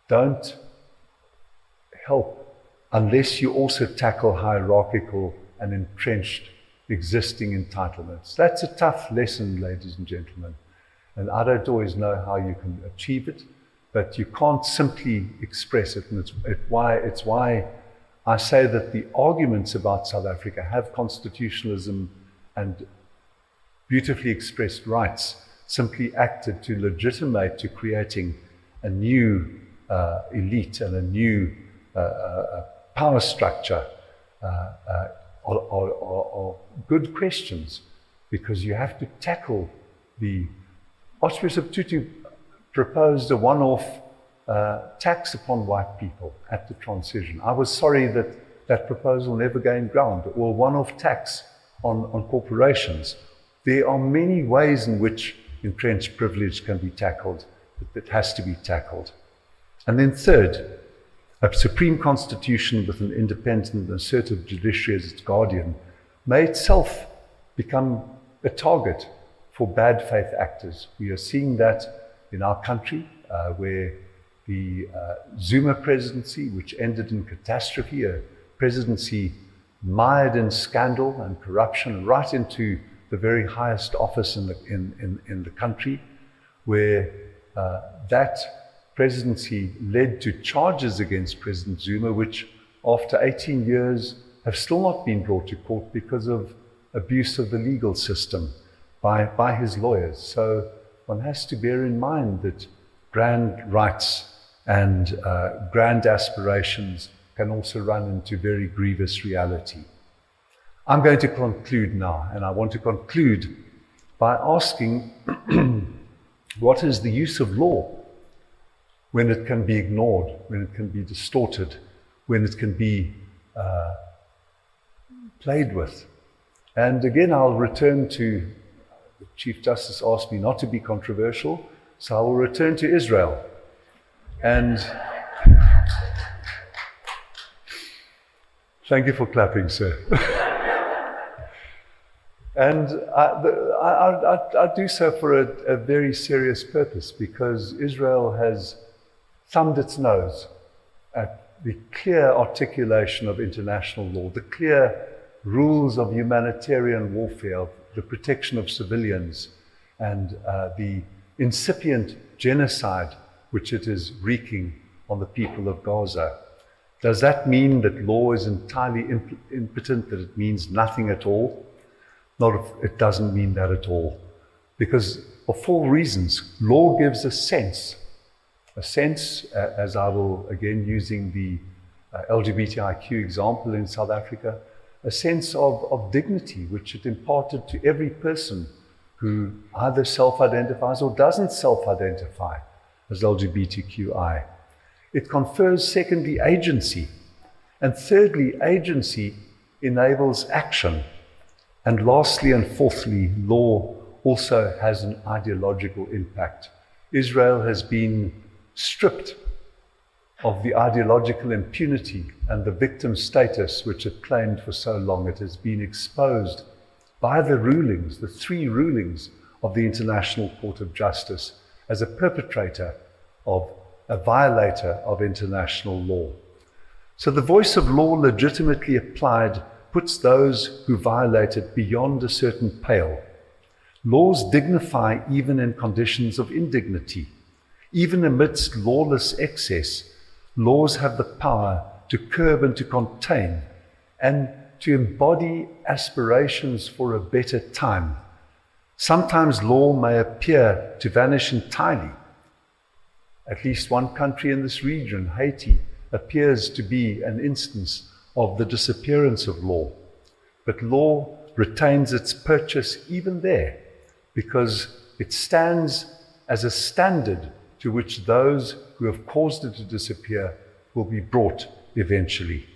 don't help unless you also tackle hierarchical and entrenched existing entitlements. That's a tough lesson, ladies and gentlemen, and I don't always know how you can achieve it, but you can't simply express it, and it's why I say that the arguments about South Africa have constitutionalism and beautifully expressed rights simply acted to legitimate to creating a new elite and a new power structure are good questions, because you have to tackle the Archbishop Tutu proposed a one-off tax upon white people at the transition. I was sorry that that proposal never gained ground, or a one-off tax on corporations. There are many ways in which entrenched privilege can be tackled, but it has to be tackled. And then third, a supreme constitution with an independent and assertive judiciary as its guardian may itself become a target for bad faith actors. We are seeing that in our country, where the Zuma presidency, which ended in catastrophe, a presidency mired in scandal and corruption right into the very highest office in the country, where that presidency led to charges against President Zuma, which after 18 years have still not been brought to court because of abuse of the legal system by his lawyers. So one has to bear in mind that grand rights and grand aspirations can also run into very grievous reality. I'm going to conclude now, and I want to conclude by asking what is the use of law when it can be ignored, when it can be distorted, when it can be played with? And again, I'll return to, the Chief Justice asked me not to be controversial, so I will return to Israel. And thank you for clapping, sir. And I do so for a very serious purpose, because Israel has thumbed its nose at the clear articulation of international law, the clear rules of humanitarian warfare, the protection of civilians, and the incipient genocide which it is wreaking on the people of Gaza. Does that mean that law is entirely impotent, that it means nothing at all? It doesn't mean that at all. Because of four reasons. Law gives a sense, as I will, again using the LGBTIQ example in South Africa, a sense of dignity which it imparted to every person who either self-identifies or doesn't self-identify as LGBTQI. It confers, secondly, agency. And thirdly, agency enables action. And lastly and fourthly, law also has an ideological impact. Israel has been stripped of the ideological impunity and the victim status which it claimed for so long. It has been exposed by the rulings, the three rulings of the International Court of Justice, as a perpetrator of a violator of international law. So the voice of law legitimately applied puts those who violate it beyond a certain pale. Laws dignify even in conditions of indignity. Even amidst lawless excess, laws have the power to curb and to contain and to embody aspirations for a better time. Sometimes law may appear to vanish entirely. At least one country in this region, Haiti, appears to be an instance of the disappearance of law. But law retains its purchase even there, because it stands as a standard to which those who have caused it to disappear will be brought eventually.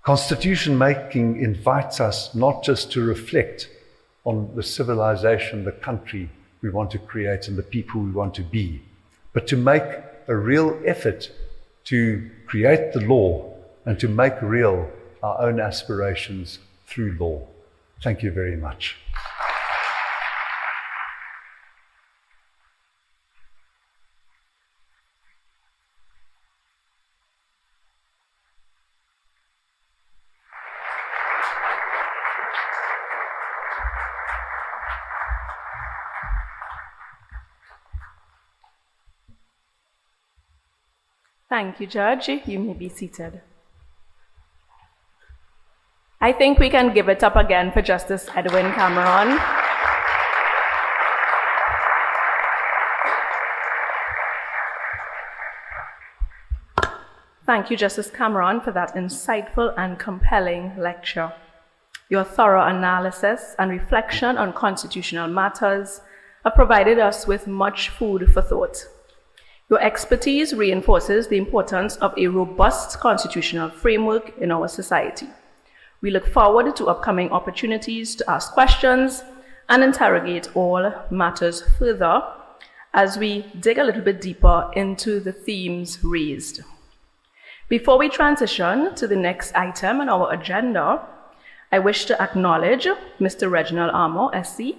Constitution making invites us not just to reflect on the civilization, the country we want to create and the people we want to be, but to make a real effort to create the law and to make real our own aspirations through law. Thank you very much. Thank you, Judge. You may be seated. I think we can give it up again for Justice Edwin Cameron. Thank you, Justice Cameron, for that insightful and compelling lecture. Your thorough analysis and reflection on constitutional matters have provided us with much food for thought. Your expertise reinforces the importance of a robust constitutional framework in our society. We look forward to upcoming opportunities to ask questions and interrogate all matters further as we dig a little bit deeper into the themes raised. Before we transition to the next item on our agenda, I wish to acknowledge Mr. Reginald Armour, SC,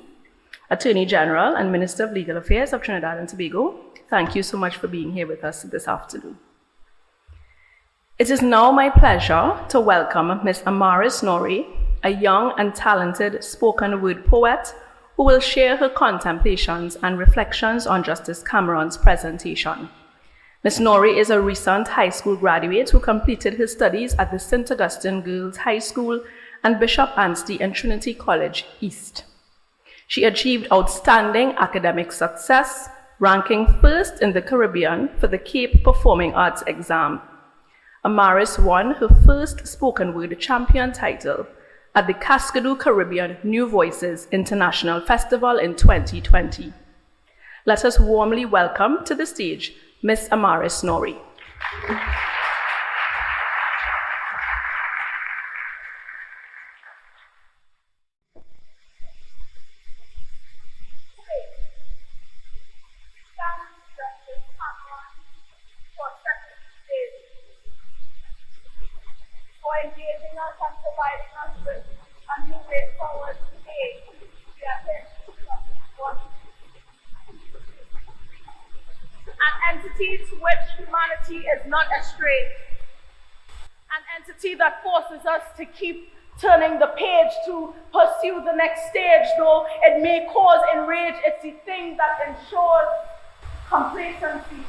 Attorney General and Minister of Legal Affairs of Trinidad and Tobago. Thank you so much for being here with us this afternoon. It is now my pleasure to welcome Ms. Amaris Nori, a young and talented spoken word poet who will share her contemplations and reflections on Justice Cameron's presentation. Ms. Nori is a recent high school graduate who completed her studies at the St. Augustine Girls High School and Bishop Anstey and Trinity College East. She achieved outstanding academic success, ranking first in the Caribbean for the Cape Performing Arts exam. Amaris won her first spoken word champion title at the Cascadoo Caribbean New Voices International Festival in 2020. Let us warmly welcome to the stage Ms. Amaris Nori. Engaging us and providing us with a new way forward today. We are here an entity to which humanity is not astray. An entity that forces us to keep turning the page to pursue the next stage, though it may cause enrage. It's the thing that ensures complacency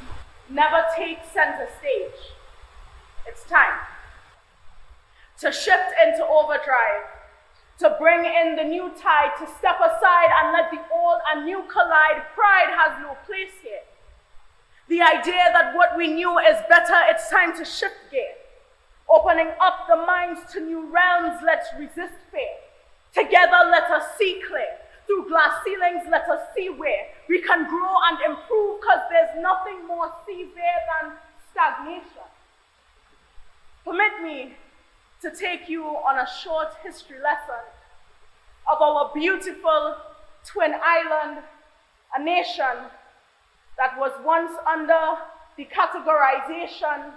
never takes center stage. It's time to shift into overdrive, to bring in the new tide, to step aside and let the old and new collide. Pride has no place here. The idea that what we knew is better, it's time to shift gear. Opening up the minds to new realms, let's resist fear. Together, let us see clear. Through glass ceilings, let us see where we can grow and improve, because there's nothing more severe than stagnation. Permit me to take you on a short history lesson of our beautiful twin island, a nation that was once under the categorization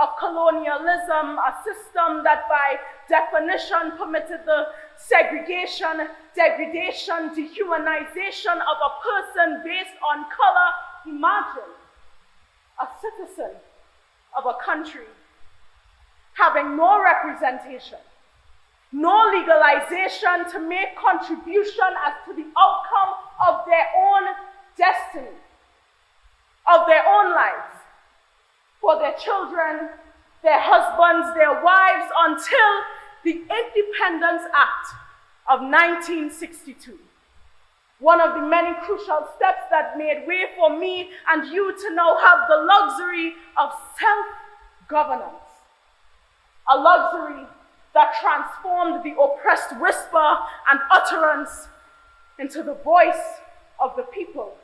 of colonialism, a system that by definition permitted the segregation, degradation, dehumanization of a person based on color. Imagine a citizen of a country having no representation, no legalization to make contribution as to the outcome of their own destiny, of their own lives, for their children, their husbands, their wives, until the Independence Act of 1962. One of the many crucial steps that made way for me and you to now have the luxury of self-governance. A luxury that transformed the oppressed whisper and utterance into the voice of the people,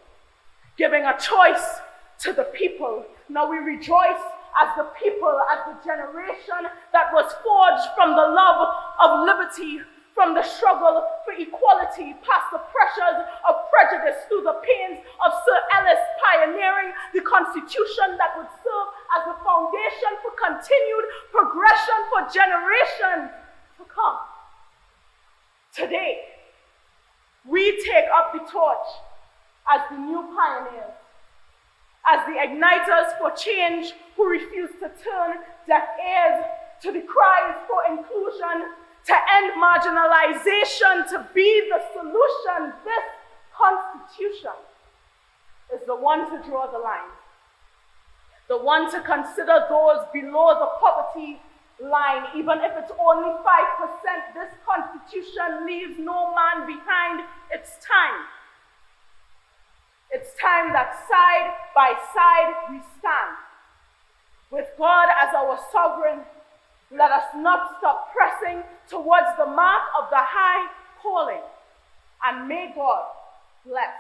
giving a choice to the people. Now we rejoice as the people, as the generation that was forged from the love of liberty, from the struggle for equality, past the pressures of prejudice, through the pains of Sir Ellis pioneering the Constitution that would serve as the foundation for continued progression for generations to come. Today, we take up the torch as the new pioneers, as the igniters for change who refuse to turn deaf ears to the cries for inclusion, to end marginalization, to be the solution. This Constitution is the one to draw the line, the one to consider those below the poverty line. Even if it's only 5%, this Constitution leaves no man behind. It's time. It's time that side by side we stand. With God as our sovereign, let us not stop pressing towards the mark of the high calling. And may God bless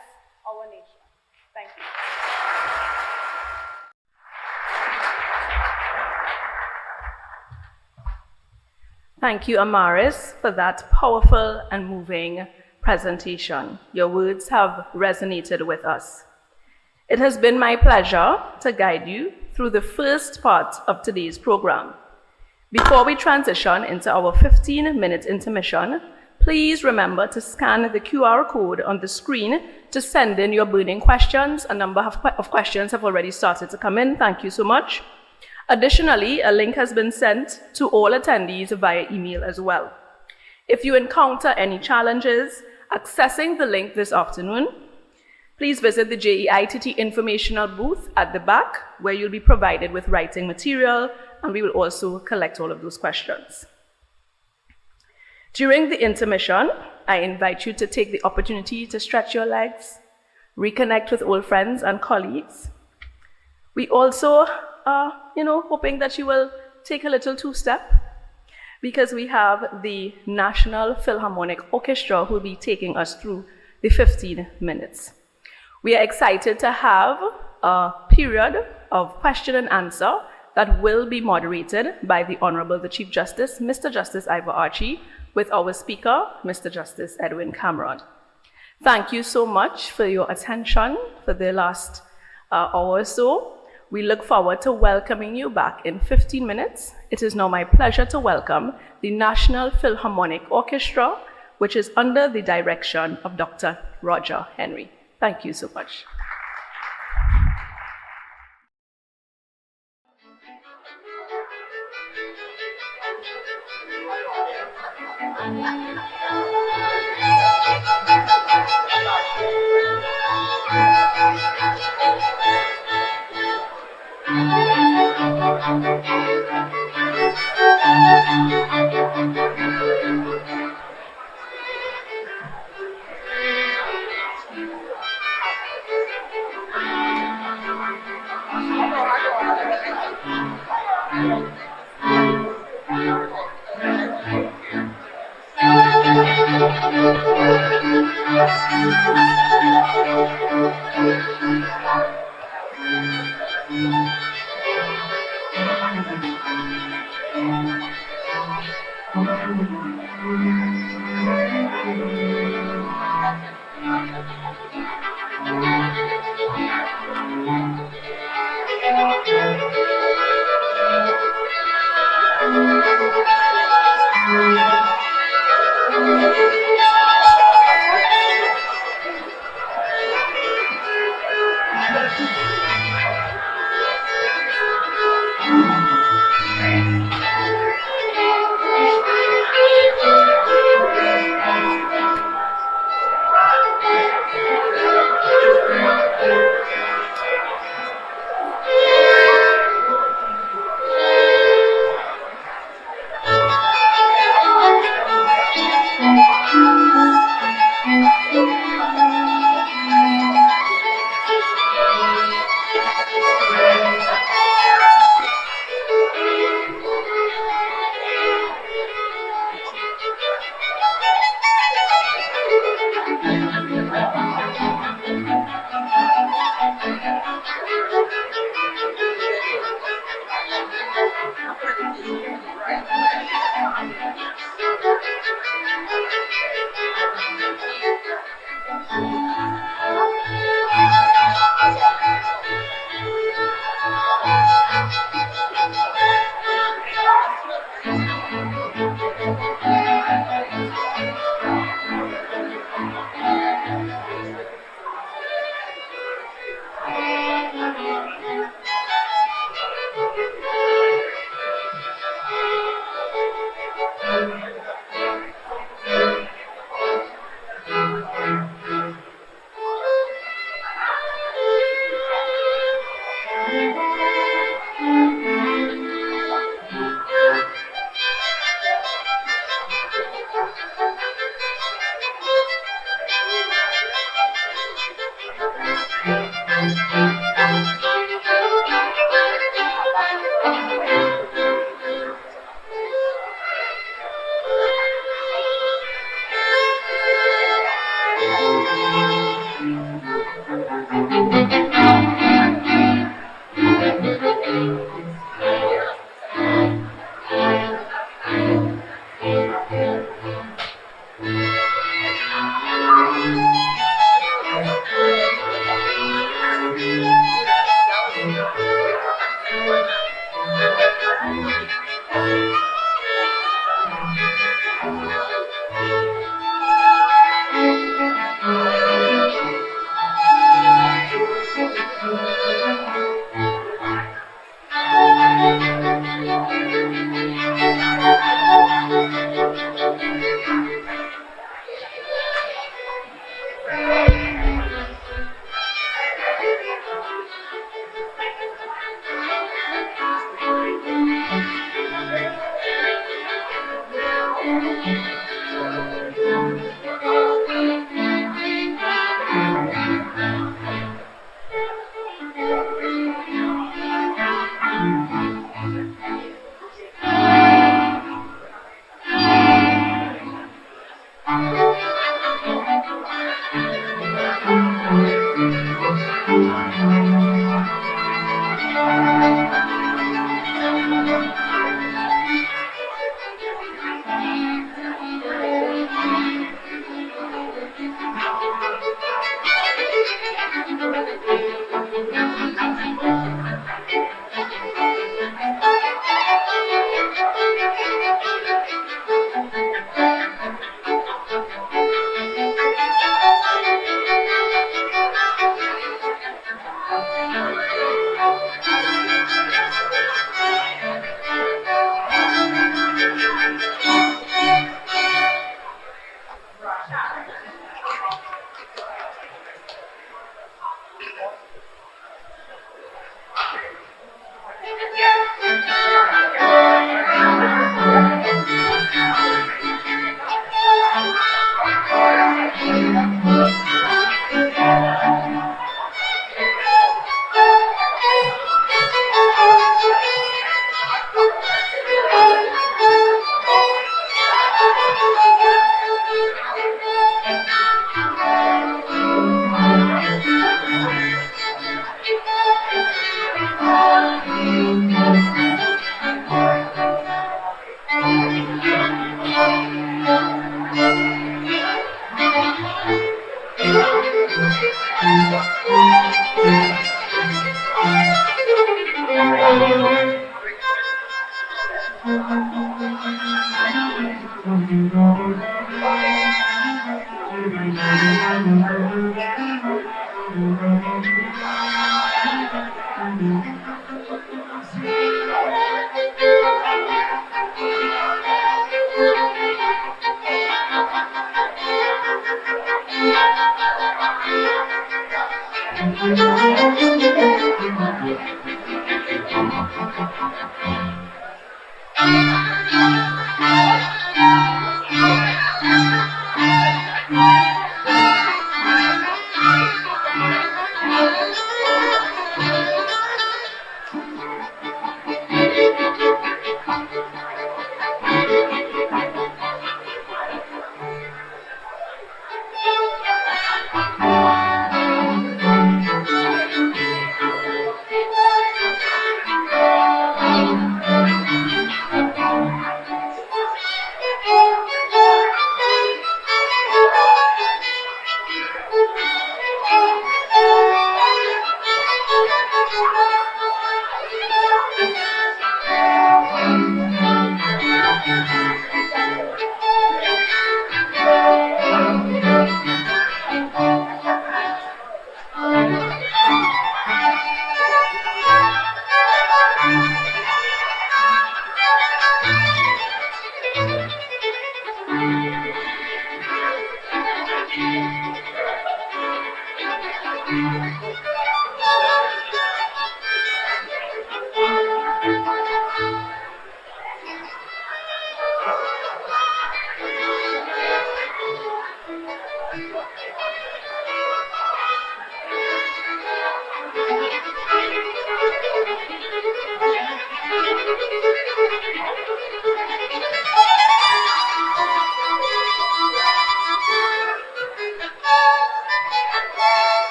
our nation. Thank you. Thank you, Amaris, for that powerful and moving presentation. Your words have resonated with us. It has been my pleasure to guide you through the first part of today's program. Before we transition into our 15-minute intermission, please remember to scan the QR code on the screen to send in your burning questions. A number of questions have already started to come in. Thank you so much. Additionally, a link has been sent to all attendees via email as well. If you encounter any challenges accessing the link this afternoon, please visit the JEITT informational booth at the back, where you'll be provided with writing material, and we will also collect all of those questions. During the intermission, I invite you to take the opportunity to stretch your legs, reconnect with old friends and colleagues. We also are, hoping that you will take a little two-step, because we have the National Philharmonic Orchestra who will be taking us through the 15 minutes. We are excited to have a period of question and answer that will be moderated by the Honorable the Chief Justice, Mr. Justice Ivor Archie, with our speaker, Mr. Justice Edwin Cameron. Thank you so much for your attention for the last hour or so. We look forward to welcoming you back in 15 minutes. It is now my pleasure to welcome the National Philharmonic Orchestra, which is under the direction of Dr. Roger Henry. Thank you so much.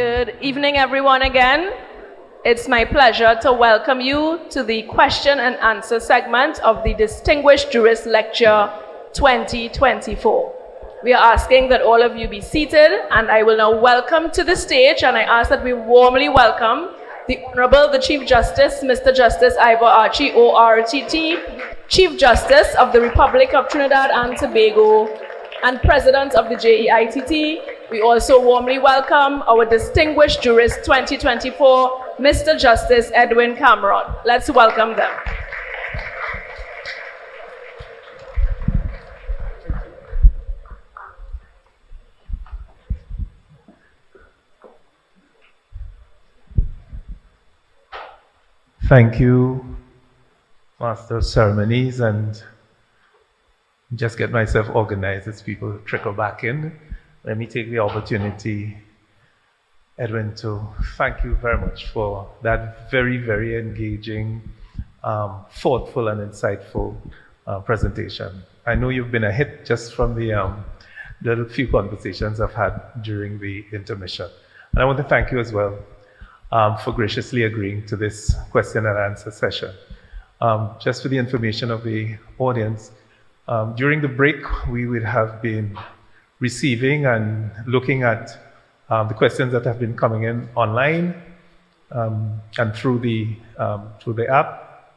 Good evening, everyone, again. It's my pleasure to welcome you to the question and answer segment of the Distinguished Jurist Lecture 2024. We are asking that all of you be seated, and I will now welcome to the stage, and I ask that we warmly welcome the Honorable, the Chief Justice, Mr. Justice Ivor Archie, ORTT, Chief Justice of the Republic of Trinidad and Tobago, and President of the JEITT. We also warmly welcome our Distinguished Jurist 2024, Mr. Justice Edwin Cameron. Let's welcome them. Thank you, Master of Ceremonies, and just get myself organized as people trickle back in. Let me take the opportunity, Edwin, to thank you very much for that very, very engaging, thoughtful, and insightful presentation. I know you've been a hit just from the little few conversations I've had during the intermission. And I want to thank you as well for graciously agreeing to this question and answer session. Just for the information of the audience, during the break, we would have been receiving and looking at the questions that have been coming in online and through the app.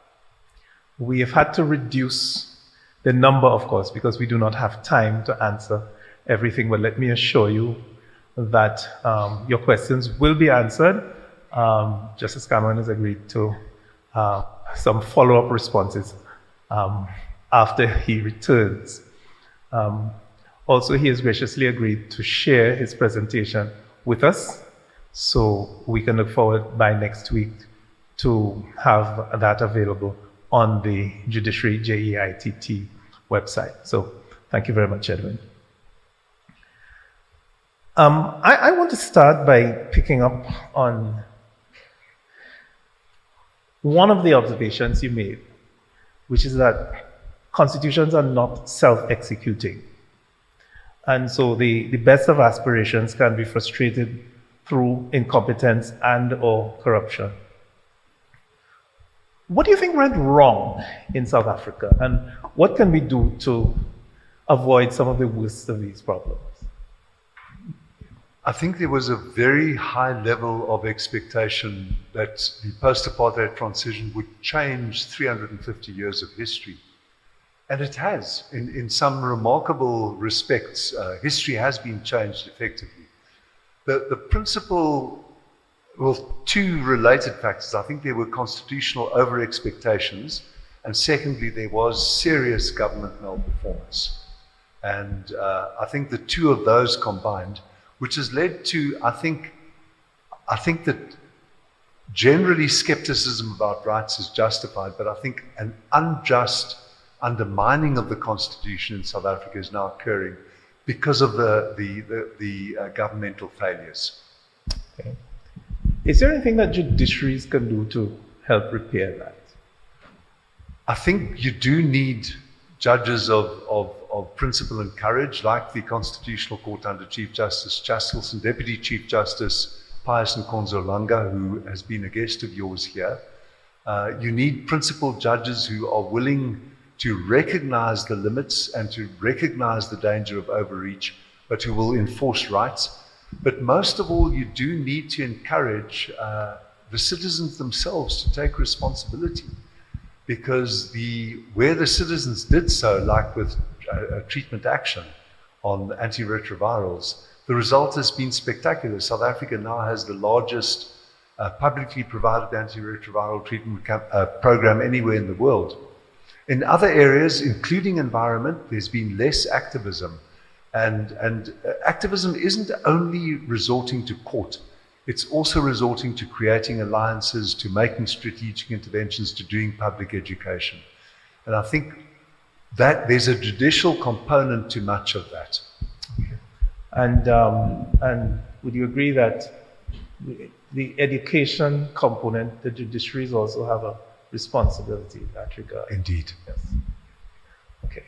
We have had to reduce the number, of course, because we do not have time to answer everything. But let me assure you that your questions will be answered. Justice Cameron has agreed to some follow-up responses after he returns. Also, he has graciously agreed to share his presentation with us, so we can look forward by next week to have that available on the Judiciary JEITT website. So thank you very much, Edwin. I want to start by picking up on one of the observations you made, which is that constitutions are not self-executing. And so the best of aspirations can be frustrated through incompetence and or corruption. What do you think went wrong in South Africa? And what can we do to avoid some of the worst of these problems? I think there was a very high level of expectation that the post-apartheid transition would change 350 years of history. And it has. In some remarkable respects, history has been changed effectively. The principal, well, two related factors. I think there were constitutional over-expectations, and secondly, there was serious government malperformance. And I think the two of those combined, which has led to, I think that generally skepticism about rights is justified, but I think an unjust undermining of the Constitution in South Africa is now occurring because of the governmental failures. Okay. Is there anything that judiciaries can do to help repair that? I think you do need judges of principle and courage, like the Constitutional Court under Chief Justice Chastles and Deputy Chief Justice Pius Nkonzo-Langa, who has been a guest of yours here. You need principled judges who are willing to recognize the limits and to recognize the danger of overreach, but who will enforce rights. But most of all, you do need to encourage the citizens themselves to take responsibility, because where the citizens did so, like with treatment action on antiretrovirals, the result has been spectacular. South Africa now has the largest publicly provided antiretroviral treatment program anywhere in the world. In other areas, including environment, there's been less activism. And activism isn't only resorting to court, it's also resorting to creating alliances, to making strategic interventions, to doing public education. And I think that there's a judicial component to much of that. And would you agree that the education component, the judiciaries also have a responsibility in that regard? Indeed. Yes. Okay.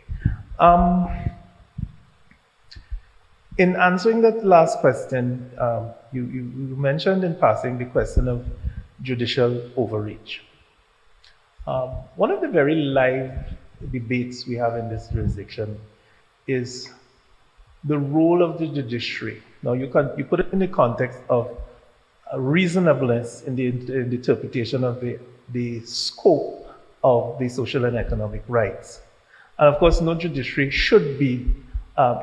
In answering that last question, you mentioned in passing the question of judicial overreach. One of the very live debates we have in this jurisdiction is the role of the judiciary. Now, you put it in the context of reasonableness in the interpretation of the scope of the social and economic rights. And of course, no judiciary should be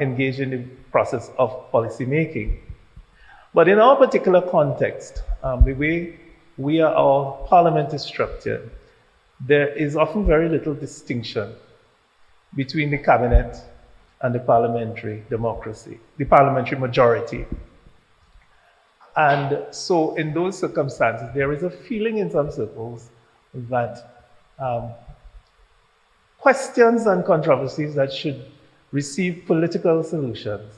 engaged in the process of policy making. But in our particular context, the way our parliament is structured, there is often very little distinction between the cabinet and the parliamentary democracy, the parliamentary majority. And so in those circumstances, there is a feeling in some circles that questions and controversies that should receive political solutions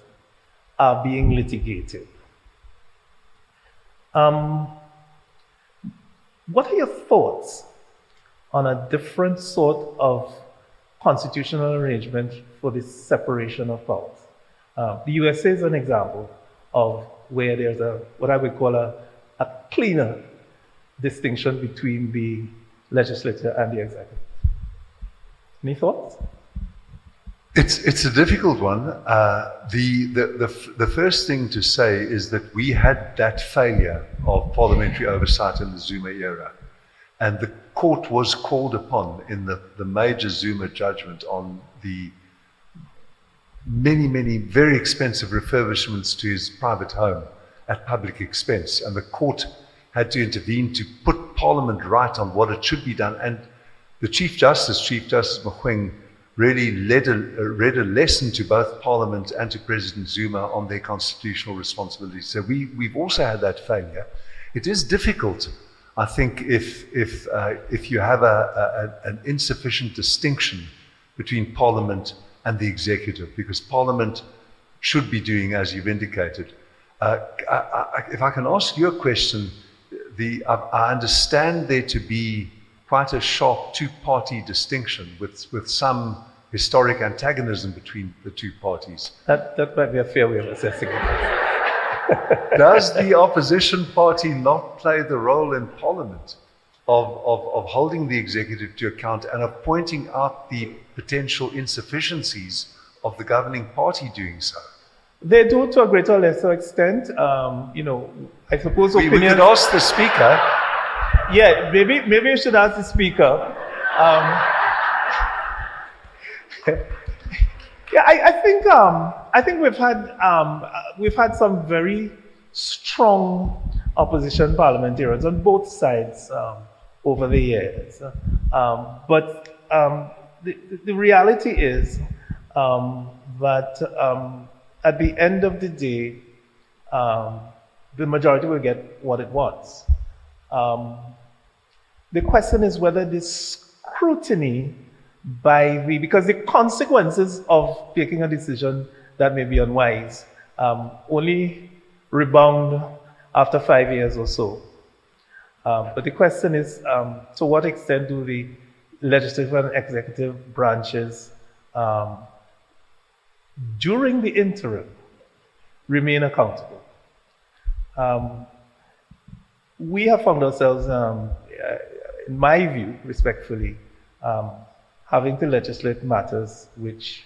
are being litigated. What are your thoughts on a different sort of constitutional arrangement for the separation of powers? The USA is an example of where there's what I would call a cleaner distinction between the legislature and the executive. Any thoughts? It's a difficult one. The first thing to say is that we had that failure of parliamentary oversight in the Zuma era. And the court was called upon in the major Zuma judgment on the many very expensive refurbishments to his private home at public expense. And the court had to intervene to put Parliament right on what it should be done. And the Chief Justice Mogoeng, really read a lesson to both Parliament and to President Zuma on their constitutional responsibilities. So we've also had that failure. It is difficult, I think, if you have an insufficient distinction between Parliament and the executive, because Parliament should be doing as you've indicated. If I can ask you a question, I understand there to be quite a sharp two-party distinction with some historic antagonism between the two parties. That might be a fair way of assessing it. Does the opposition party not play the role in Parliament of holding the executive to account and of pointing out the potential insufficiencies of the governing party doing so? They do to a greater or lesser extent. I suppose opinions... We could ask the Speaker. Yeah, maybe you should ask the Speaker. Yeah, I think we've had some very strong opposition parliamentarians on both sides over the years. But the reality is that at the end of the day, the majority will get what it wants. The question is whether this scrutiny because the consequences of taking a decision that may be unwise only rebound after 5 years or so. But the question is, to what extent do the legislative and executive branches during the interim remain accountable? We have found ourselves, in my view, respectfully, having to legislate matters which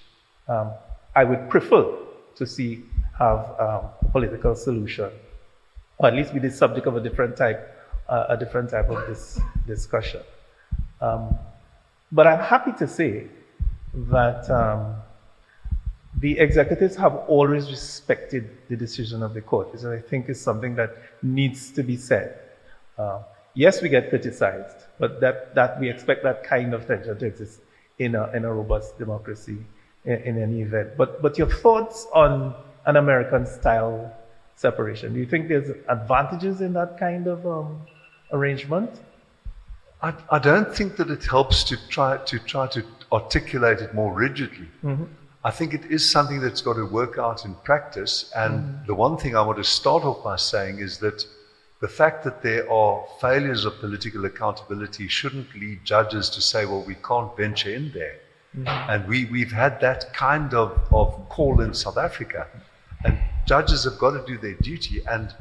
I would prefer to see have a political solution, or at least be the subject of a different type of this discussion. But I'm happy to say that the executives have always respected the decision of the court, which I think is something that needs to be said. Yes, we get criticized, but that we expect that kind of tension to exist in a robust democracy in any event. But your thoughts on an American-style separation? Do you think there's advantages in that kind of arrangement? I don't think that it helps to try to articulate it more rigidly. Mm-hmm. I think it is something that's got to work out in practice. And the one thing I want to start off by saying is that the fact that there are failures of political accountability shouldn't lead judges to say, well, we can't venture in there. Mm-hmm. And we've had that kind of call in South Africa. And judges have got to do their duty, and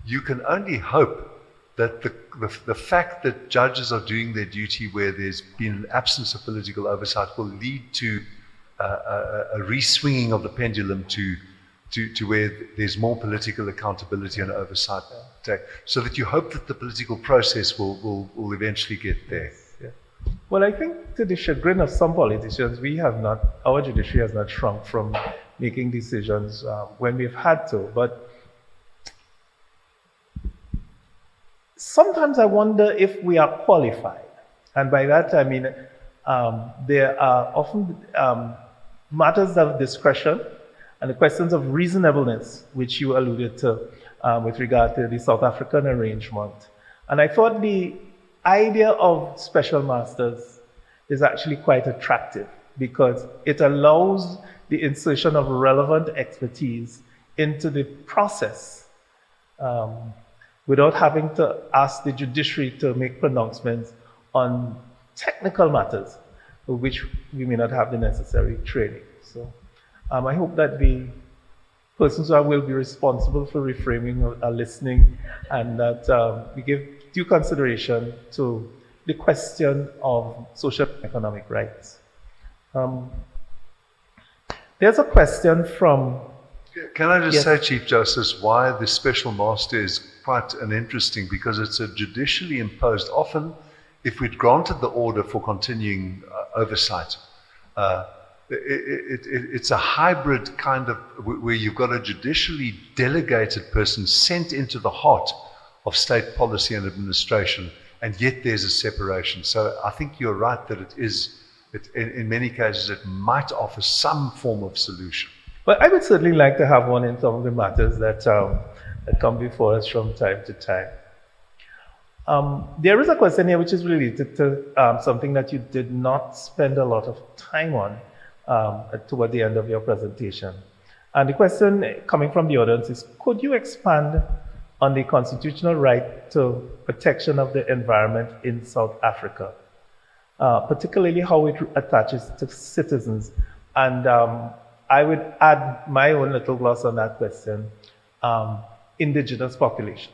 you can only hope that the fact that judges are doing their duty where there's been an absence of political oversight will lead to a re-swinging of the pendulum to where there's more political accountability and oversight, so that you hope that the political process will eventually get there. Yeah. Well, I think to the chagrin of some politicians, our judiciary has not shrunk from making decisions when we've had to, but sometimes I wonder if we are qualified. And by that I mean there are often matters of discretion and the questions of reasonableness, which you alluded to with regard to the South African arrangement. And I thought the idea of special masters is actually quite attractive because it allows the insertion of relevant expertise into the process without having to ask the judiciary to make pronouncements on technical matters for which we may not have the necessary training. So I hope that the persons who will be responsible for reframing are listening, and that we give due consideration to the question of social and economic rights. There's a question from... Can I just say, Chief Justice, why the special master is quite interesting, because it's a judicially imposed, often if we'd granted the order for continuing oversight, it's a hybrid kind of, where you've got a judicially delegated person sent into the heart of state policy and administration, and yet there's a separation. So I think you're right that in many cases, it might offer some form of solution. Well, I would certainly like to have one in some of the matters that come before us from time to time. There is a question here which is related to something that you did not spend a lot of time on toward the end of your presentation. And the question coming from the audience is, could you expand on the constitutional right to protection of the environment in South Africa, particularly how it attaches to citizens? And I would add my own little gloss on that question, indigenous populations.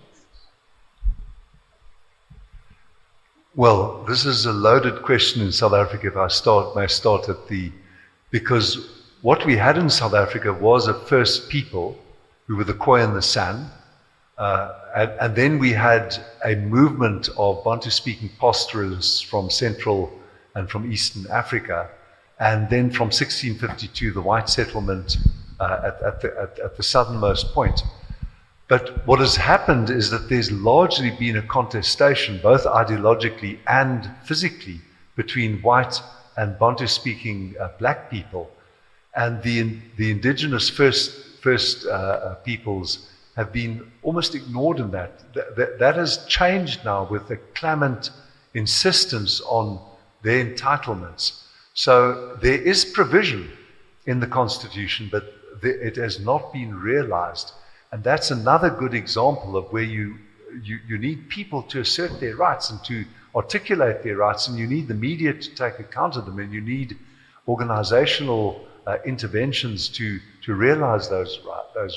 Well, this is a loaded question in South Africa, if I may start at because what we had in South Africa was a first people who were the Khoi and the San, and then we had a movement of Bantu-speaking pastoralists from Central and from Eastern Africa, and then from 1652, the white settlement at the southernmost point. But what has happened is that there's largely been a contestation, both ideologically and physically, between white and Bantu-speaking black people. And the indigenous first peoples have been almost ignored in that. That has changed now with a clamant insistence on their entitlements. So there is provision in the Constitution, but it has not been realized. And that's another good example of where you need people to assert their rights and to articulate their rights, and you need the media to take account of them, and you need organizational interventions to realize those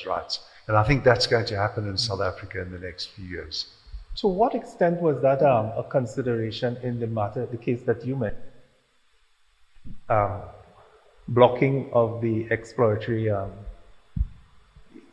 rights. And I think that's going to happen in South Africa in the next few years. To what extent was that a consideration in the case that you made? Blocking of the exploratory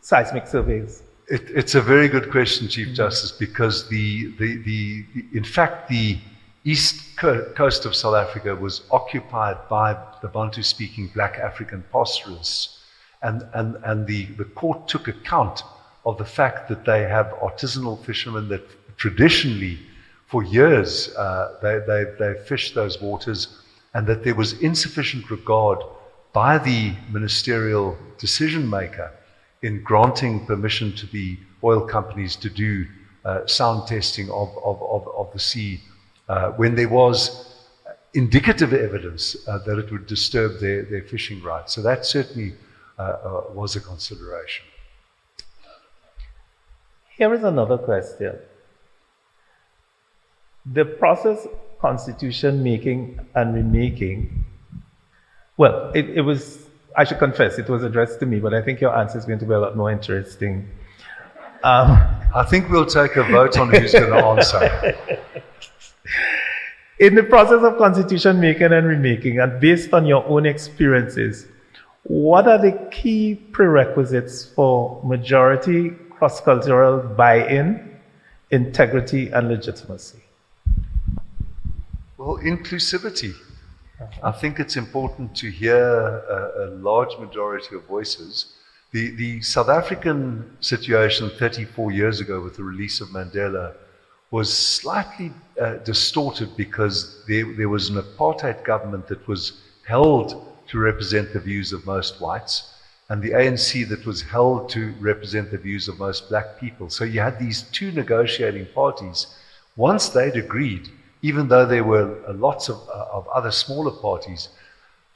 seismic surveys? It's a very good question, Chief Justice, because in fact the east coast of South Africa was occupied by the Bantu-speaking black African pastoralists, and the court took account of the fact that they have artisanal fishermen that traditionally, for years, they fished those waters, and that there was insufficient regard by the ministerial decision maker in granting permission to the oil companies to do sound testing of the sea when there was indicative evidence that it would disturb their fishing rights. So that certainly was a consideration. Here is another question. The process constitution making and remaking, well, it was I should confess, it was addressed to me, but I think your answer is going to be a lot more interesting. I think we'll take a vote on who's going to answer. In the process of constitution making and remaking, and based on your own experiences, what are the key prerequisites for majority cross-cultural buy-in, integrity, and legitimacy? Well, inclusivity. I think it's important to hear a large majority of voices. The South African situation 34 years ago with the release of Mandela was slightly distorted because there was an apartheid government that was held to represent the views of most whites, and the ANC that was held to represent the views of most black people. So you had these two negotiating parties. Once they'd agreed, even though there were lots of other smaller parties,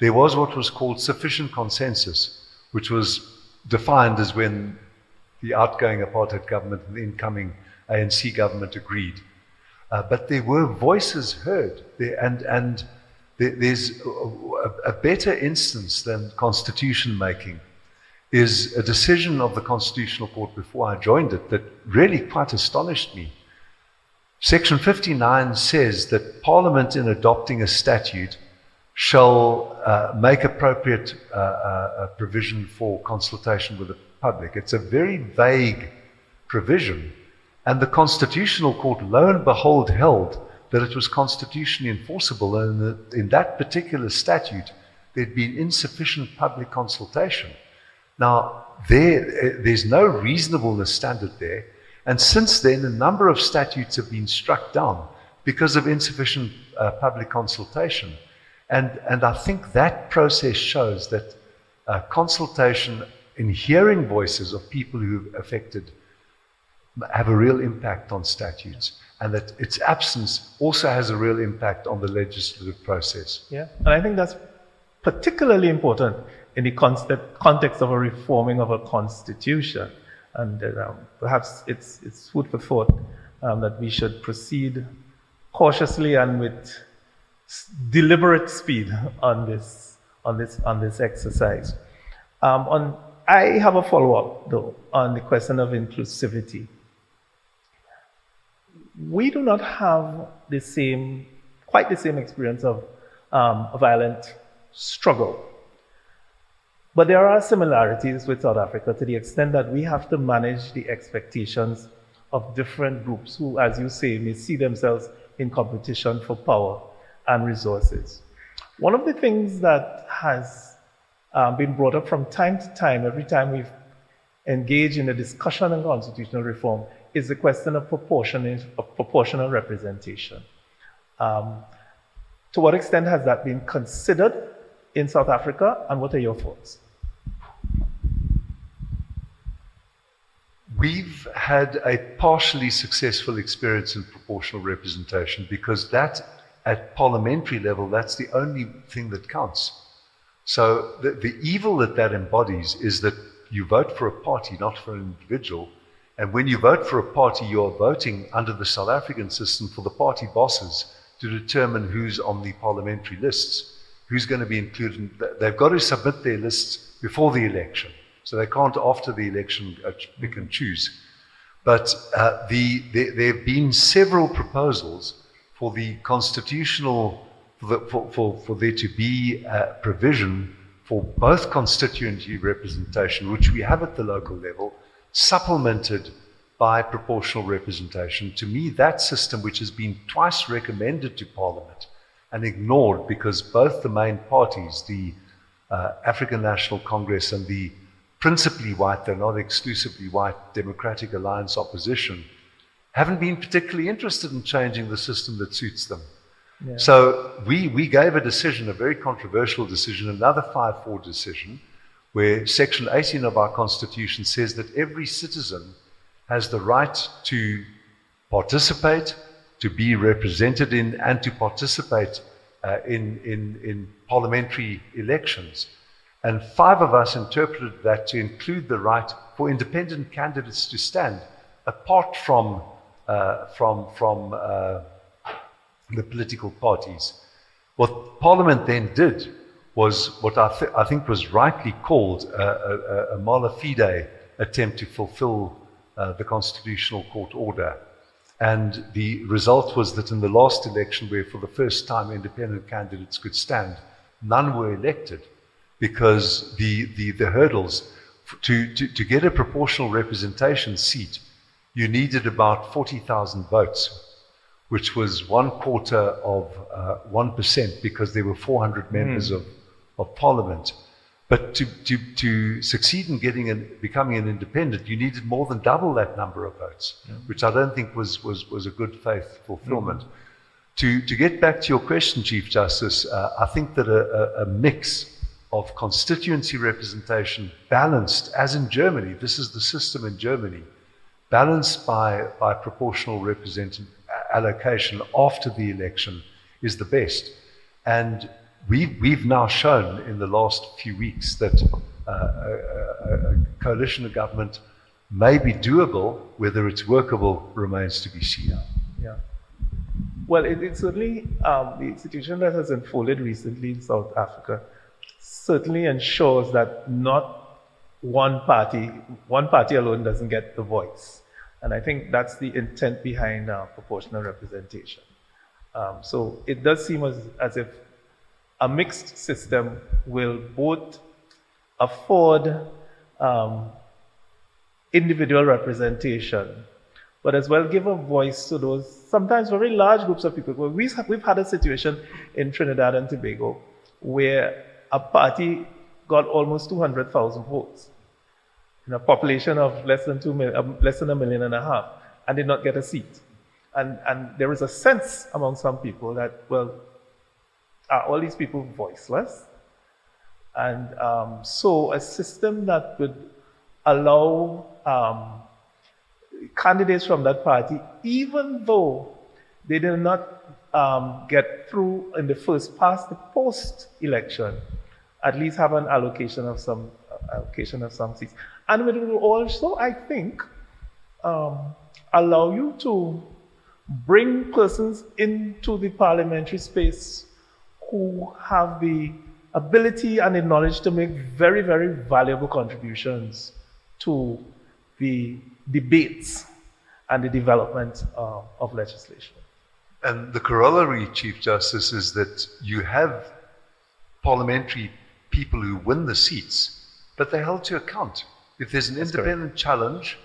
there was what was called sufficient consensus, which was defined as when the outgoing apartheid government and the incoming ANC government agreed. But there were voices heard, there's a better instance than constitution making is a decision of the Constitutional Court before I joined it that really quite astonished me. Section 59 says that Parliament, in adopting a statute, shall make appropriate provision for consultation with the public. It's a very vague provision, and the Constitutional Court, lo and behold, held that it was constitutionally enforceable, and that in that particular statute there'd been insufficient public consultation. Now, there's no reasonableness standard there, and since then a number of statutes have been struck down because of insufficient public consultation. And I think that process shows that consultation in hearing voices of people who are affected have a real impact on statutes, and that its absence also has a real impact on the legislative process. Yeah, and I think that's particularly important in the context of a reforming of a constitution. And perhaps it's food for thought that we should proceed cautiously and with deliberate speed on this exercise. I have a follow-up though on the question of inclusivity. We do not have quite the same experience of a violent struggle. But there are similarities with South Africa to the extent that we have to manage the expectations of different groups who, as you say, may see themselves in competition for power and resources. One of the things that has been brought up from time to time, every time we've engaged in a discussion on constitutional reform, is the question of proportional representation. To what extent has that been considered in South Africa, and what are your thoughts? We've had a partially successful experience in proportional representation because that, at parliamentary level, that's the only thing that counts. So the evil that embodies is that you vote for a party, not for an individual. And when you vote for a party, you are voting under the South African system for the party bosses to determine who's on the parliamentary lists, who's going to be included. They've got to submit their lists before the election. So they can't, after the election, pick and choose. But there have been several proposals for the constitutional, for there to be a provision for both constituency representation, which we have at the local level, supplemented by proportional representation. To me, that system, which has been twice recommended to Parliament and ignored because both the main parties, the African National Congress and the principally white, though not exclusively white, Democratic Alliance opposition, haven't been particularly interested in changing the system that suits them. Yeah. So we gave a decision, a very controversial decision, another 5-4 decision, where Section 18 of our Constitution says that every citizen has the right to participate, to be represented in, and to participate in parliamentary elections. And 5 of us interpreted that to include the right for independent candidates to stand apart from the political parties. What Parliament then did was what I think was rightly called a mala fide attempt to fulfill the Constitutional Court order. And the result was that in the last election, where for the first time independent candidates could stand, none were elected because the hurdles to get a proportional representation seat, you needed about 40,000 votes, which was 1/4 of 1%, because there were 400 members of parliament. But to succeed in becoming an independent, you needed more than double that number of votes, which I don't think was a good faith fulfillment. To get back to your question, Chief Justice, I think that a mix of constituency representation balanced, as in Germany, this is the system in Germany, balanced by proportional allocation after the election is the best. And we've now shown in the last few weeks that a coalition of government may be doable. Whether it's workable remains to be seen. Yeah. Well, it's certainly the institution that has unfolded recently in South Africa certainly ensures that not one party alone doesn't get the voice. And I think that's the intent behind proportional representation. So it does seem as if a mixed system will both afford individual representation, but as well give a voice to those sometimes very large groups of people. Well, we've had a situation in Trinidad and Tobago where a party got almost 200,000 votes in a population of less than 1.5 million, and did not get a seat. And there is a sense among some people that, well, are all these people voiceless? And so a system that would allow candidates from that party, even though they did not get through in the first past the post election, at least have an allocation of some seats. And it will also, I think, allow you to bring persons into the parliamentary space who have the ability and the knowledge to make very, very valuable contributions to the debates and the development of legislation. And the corollary, Chief Justice, is that you have parliamentary people who win the seats, but they're held to account. If there's an independent challenge,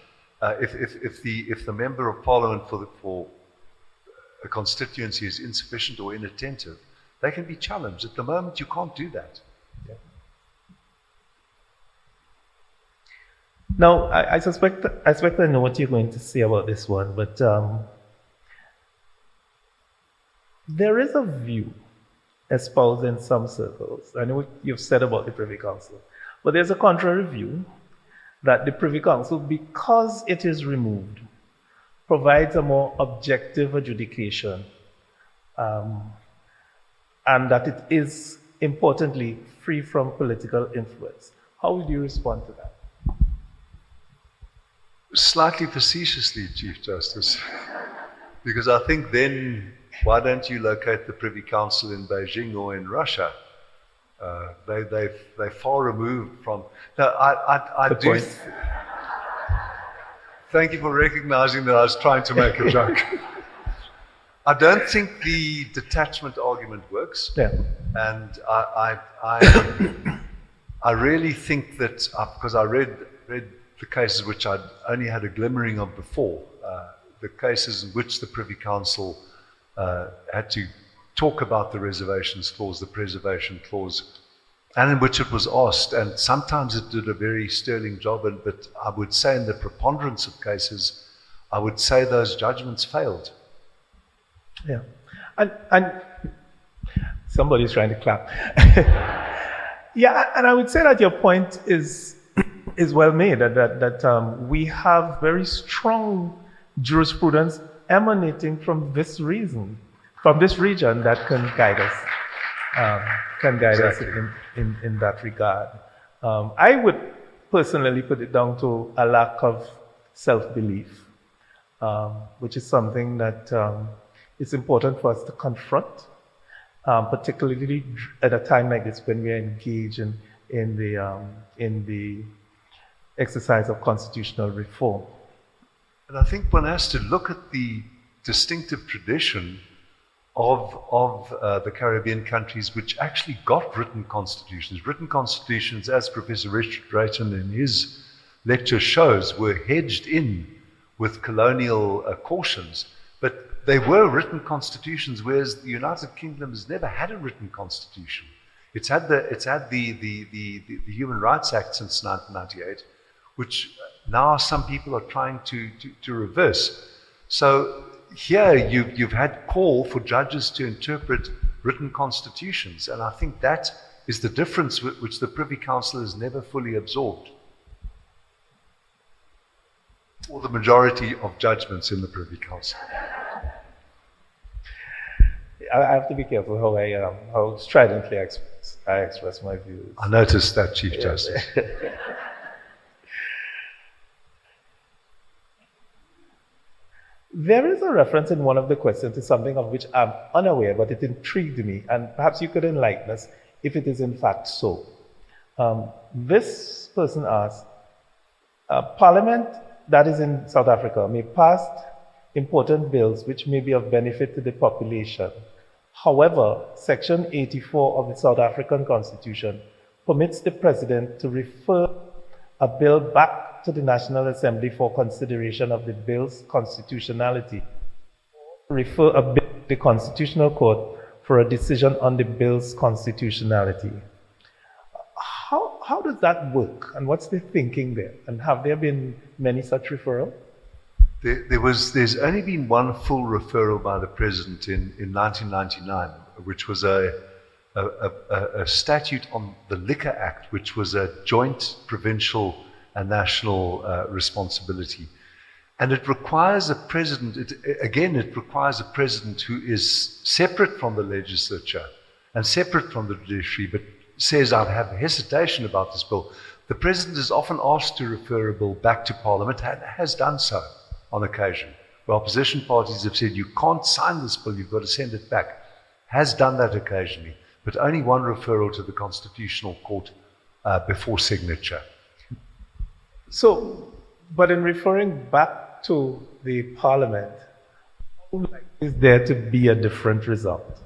if the member of parliament for a constituency is insufficient or inattentive, they can be challenged. At the moment, you can't do that. Yeah. Now, I suspect I know what you're going to say about this one, but there is a view espoused in some circles. I know what you've said about the Privy Council, but there's a contrary view that the Privy Council, because it is removed, provides a more objective adjudication, and that it is, importantly, free from political influence. How would you respond to that? Slightly facetiously, Chief Justice, because I think then, why don't you locate the Privy Council in Beijing or in Russia? They're far removed from. No, I do. Thank you for recognizing that I was trying to make a joke. I don't think the detachment argument works. Yeah. And I really think that, because I read the cases which I'd only had a glimmering of before, the cases in which the Privy Council had to talk about the reservations clause, the preservation clause, and in which it was asked, and sometimes it did a very sterling job, but I would say in the preponderance of cases, I would say those judgments failed. Yeah, and somebody's trying to clap. Yeah, and I would say that your point is well made, that we have very strong jurisprudence emanating from this region that can guide us. In that regard. I would personally put it down to a lack of self-belief, which is something that it's important for us to confront particularly at a time like this when we are engaged in the exercise of constitutional reform. And I think one has to look at the distinctive tradition of the Caribbean countries which actually got written constitutions. Written constitutions, as Professor Richard Drayton in his lecture shows, were hedged in with colonial cautions, but they were written constitutions, whereas the United Kingdom has never had a written constitution. It's had the Human Rights Act since 1998, which now some people are trying to reverse. So here you've had call for judges to interpret written constitutions, and I think that is the difference which the Privy Council has never fully absorbed, or the majority of judgments in the Privy Council. I have to be careful how stridently I express my views. I noticed that, Chief Justice. There is a reference in one of the questions to something of which I'm unaware, but it intrigued me, and perhaps you could enlighten us if it is in fact so. This person asked, Parliament that is in South Africa may pass important bills which may be of benefit to the population. However, Section 84 of the South African Constitution permits the President to refer a bill back to the National Assembly for consideration of the bill's constitutionality, refer a bill to the Constitutional Court for a decision on the bill's constitutionality. How does that work, and what's the thinking there? And have there been many such referrals? There's only been one full referral by the President in 1999, which was a statute on the Liquor Act, which was a joint provincial and national responsibility. And it requires a president, it requires a president who is separate from the legislature and separate from the judiciary, but says, I have hesitation about this bill. The president is often asked to refer a bill back to Parliament and has done so on occasion. Where opposition parties have said, you can't sign this bill, you've got to send it back. Has done that occasionally, but only one referral to the Constitutional Court before signature. So, but in referring back to the Parliament, is there to be a different result?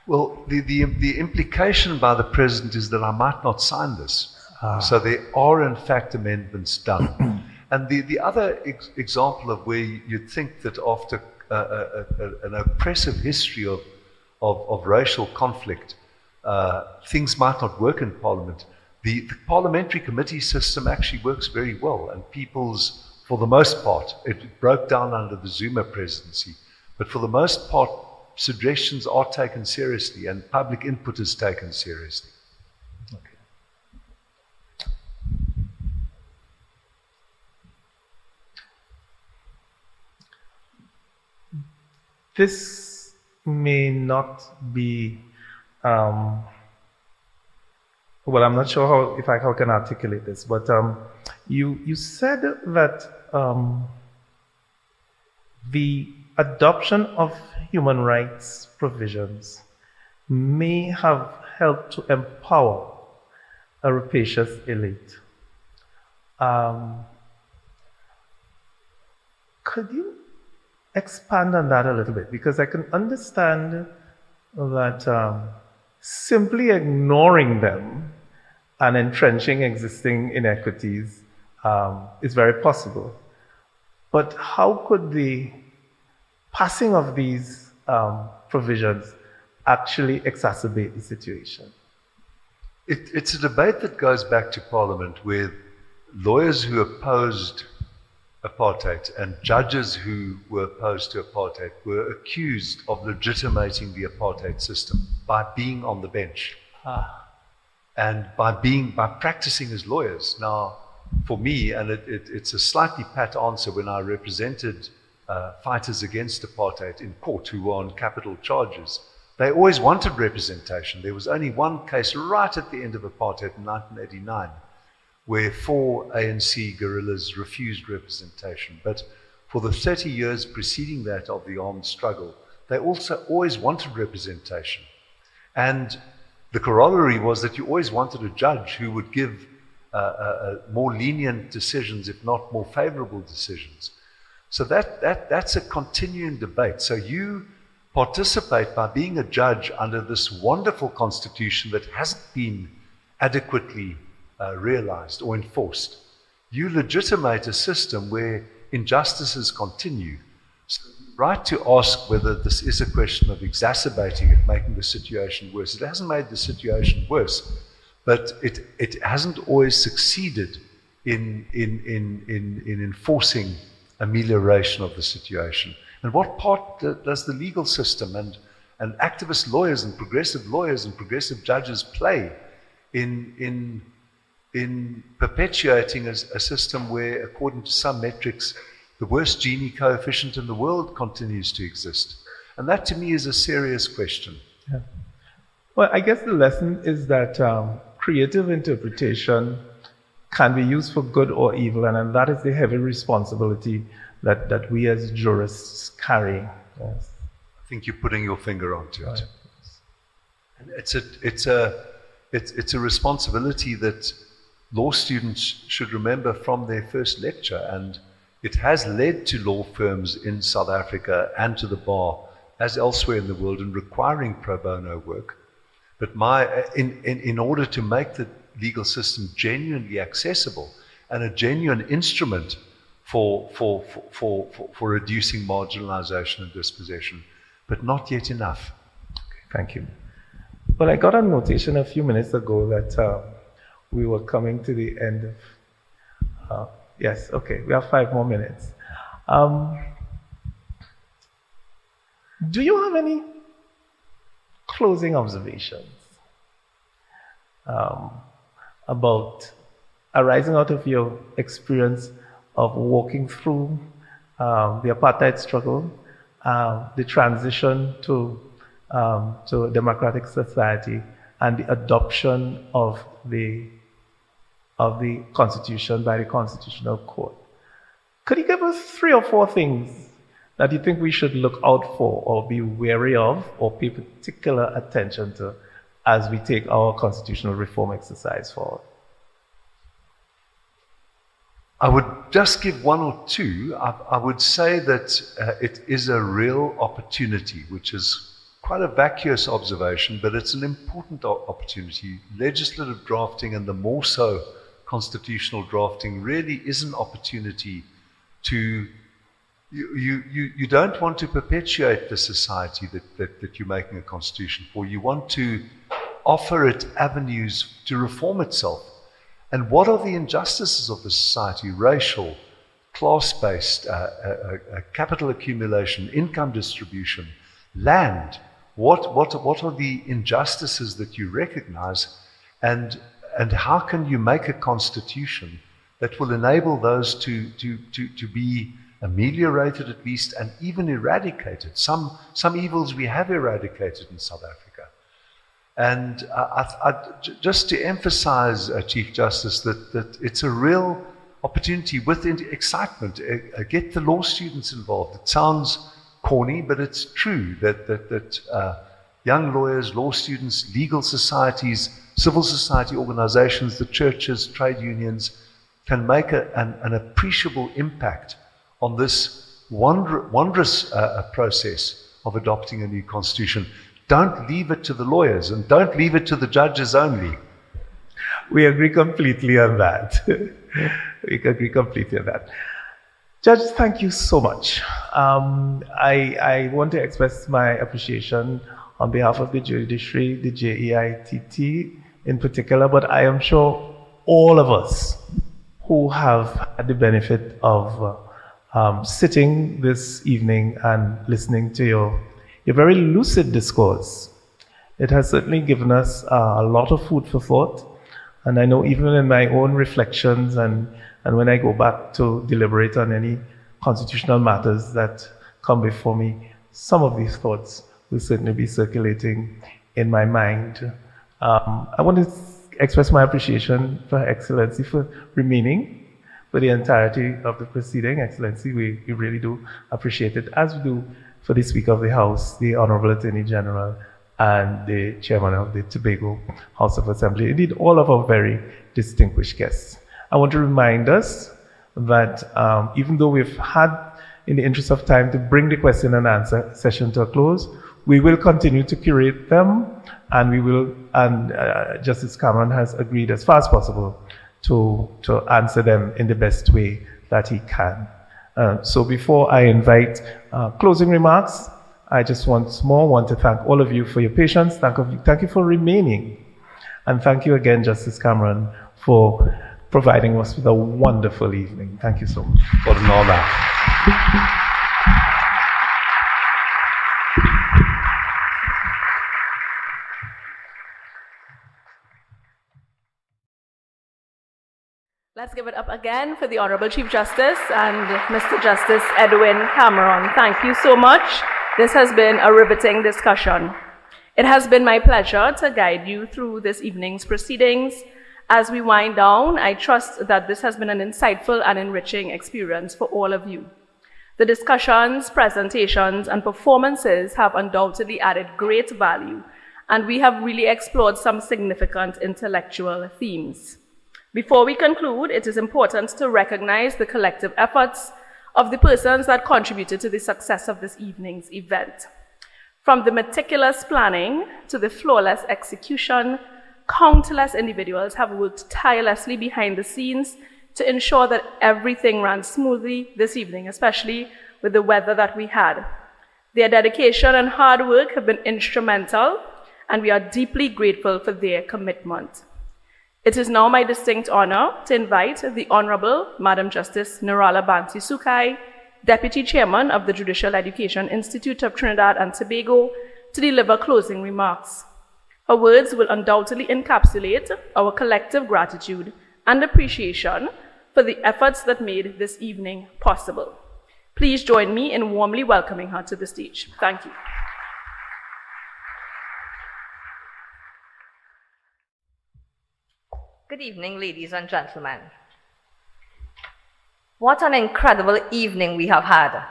Well, the implication by the President is that I might not sign this. So there are, in fact, amendments done. And the other example of where you'd think that after an oppressive history of racial conflict, things might not work in Parliament. The parliamentary committee system actually works very well, and for the most part, it broke down under the Zuma presidency, but for the most part, suggestions are taken seriously and public input is taken seriously. Okay. This may not be well, I'm not sure how I can articulate this, but you said that the adoption of human rights provisions may have helped to empower a rapacious elite. Could you expand on that a little bit? Because I can understand that simply ignoring them and entrenching existing inequities is very possible. But how could the passing of these provisions actually exacerbate the situation? It's a debate that goes back to Parliament, where lawyers who opposed apartheid and judges who were opposed to apartheid were accused of legitimating the apartheid system by being on the bench and by practicing as lawyers. Now, for me, and it's a slightly pat answer, when I represented fighters against apartheid in court who were on capital charges, they always wanted representation. There was only one case right at the end of apartheid in 1989 where 4 ANC guerrillas refused representation. But for the 30 years preceding that of the armed struggle, they also always wanted representation. And the corollary was that you always wanted a judge who would give more lenient decisions, if not more favorable decisions. So that's a continuing debate. So you participate by being a judge under this wonderful constitution that hasn't been adequately realized or enforced. You legitimate a system where injustices continue. So right to ask whether this is a question of exacerbating it, making the situation worse. It hasn't made the situation worse, but it hasn't always succeeded in enforcing amelioration of the situation. And what part does the legal system and activist lawyers and progressive judges play in perpetuating a system where, according to some metrics, the worst Gini coefficient in the world continues to exist? And that, to me, is a serious question. Yeah. Well, I guess the lesson is that creative interpretation can be used for good or evil, and that is the heavy responsibility that we as jurists carry. Yes. I think you're putting your finger onto it. Right. And it's a responsibility that law students should remember from their first lecture, and it has led to law firms in South Africa and to the bar, as elsewhere in the world, in requiring pro bono work. But in order to make the legal system genuinely accessible and a genuine instrument for reducing marginalization and dispossession, but not yet enough. Okay, thank you. Well, I got a notation a few minutes ago that we were coming to the end of. Yes, okay, we have 5 more minutes. Do you have any closing observations about arising out of your experience of walking through the apartheid struggle, the transition to a democratic society, and the adoption of the Constitution by the Constitutional Court? Could you give us 3 or 4 things that you think we should look out for or be wary of or pay particular attention to as we take our constitutional reform exercise forward? I would just give 1 or 2. I would say that it is a real opportunity, which is quite a vacuous observation, but it's an important opportunity. Legislative drafting, and the more so constitutional drafting, really is an opportunity to, you don't want to perpetuate the society that you're making a constitution for. You want to offer it avenues to reform itself. And what are the injustices of the society? Racial, class-based, capital accumulation, income distribution, land. What are the injustices that you recognize, and how can you make a constitution that will enable those to be ameliorated at least, and even eradicated? Some evils we have eradicated in South Africa. And just to emphasize, Chief Justice, that it's a real opportunity with excitement. Get the law students involved. It sounds corny, but it's true that young lawyers, law students, legal societies, civil society organizations, the churches, trade unions can make an appreciable impact on this wondrous process of adopting a new constitution. Don't leave it to the lawyers, and don't leave it to the judges only. We agree completely on that. We agree completely on that. Judge, thank you so much. I want to express my appreciation on behalf of the judiciary, the JEITT in particular, but I am sure all of us who have had the benefit of sitting this evening and listening to your very lucid discourse. It has certainly given us a lot of food for thought. And I know even in my own reflections and when I go back to deliberate on any constitutional matters that come before me, some of these thoughts will certainly be circulating in my mind. I want to express my appreciation for Her Excellency for remaining for the entirety of the proceeding. Excellency, we really do appreciate it, as we do for the Speaker of the House, the Honorable Attorney General, and the chairman of the Tobago House of Assembly, indeed all of our very distinguished guests. I want to remind us that even though we've had, in the interest of time, to bring the question and answer session to a close, we will continue to curate them, and we will, and Justice Cameron has agreed as far as possible to answer them in the best way that he can. So before I invite closing remarks, I just once more want to thank all of you for your patience. Thank you for remaining. And thank you again, Justice Cameron, for providing us with a wonderful evening. Thank you so much. For an honor. Let's give it up again for the Honorable Chief Justice and Mr. Justice Edwin Cameron. Thank you so much. This has been a riveting discussion. It has been my pleasure to guide you through this evening's proceedings. As we wind down, I trust that this has been an insightful and enriching experience for all of you. The discussions, presentations, and performances have undoubtedly added great value, and we have really explored some significant intellectual themes. Before we conclude, it is important to recognize the collective efforts of the persons that contributed to the success of this evening's event. From the meticulous planning to the flawless execution, countless individuals have worked tirelessly behind the scenes to ensure that everything ran smoothly this evening, especially with the weather that we had. Their dedication and hard work have been instrumental, and we are deeply grateful for their commitment. It is now my distinct honor to invite the Honorable Madam Justice Nirala Bansi Sukai, Deputy Chairman of the Judicial Education Institute of Trinidad and Tobago, to deliver closing remarks. Her words will undoubtedly encapsulate our collective gratitude and appreciation for the efforts that made this evening possible. Please join me in warmly welcoming her to the stage. Thank you. Good evening, ladies and gentlemen. What an incredible evening we have had.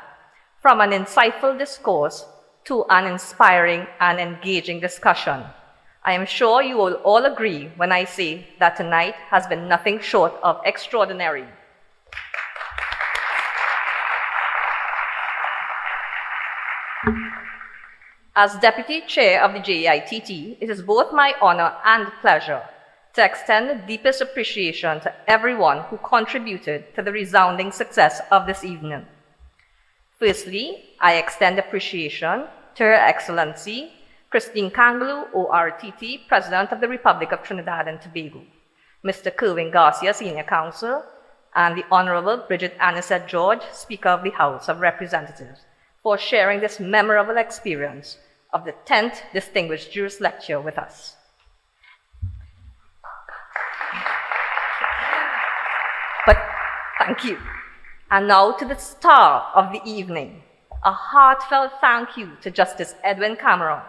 From an insightful discourse to an inspiring and engaging discussion. I am sure you will all agree when I say that tonight has been nothing short of extraordinary. As Deputy Chair of the JITT, it is both my honor and pleasure to extend the deepest appreciation to everyone who contributed to the resounding success of this evening. Firstly, I extend appreciation to Her Excellency Christine Kangaloo, ORTT, President of the Republic of Trinidad and Tobago, Mr. Kerwin Garcia, Senior Counsel, and the Honorable Bridget Anisette George, Speaker of the House of Representatives, for sharing this memorable experience of the 10th Distinguished Jurist Lecture with us. But thank you. And now to the star of the evening, a heartfelt thank you to Justice Edwin Cameron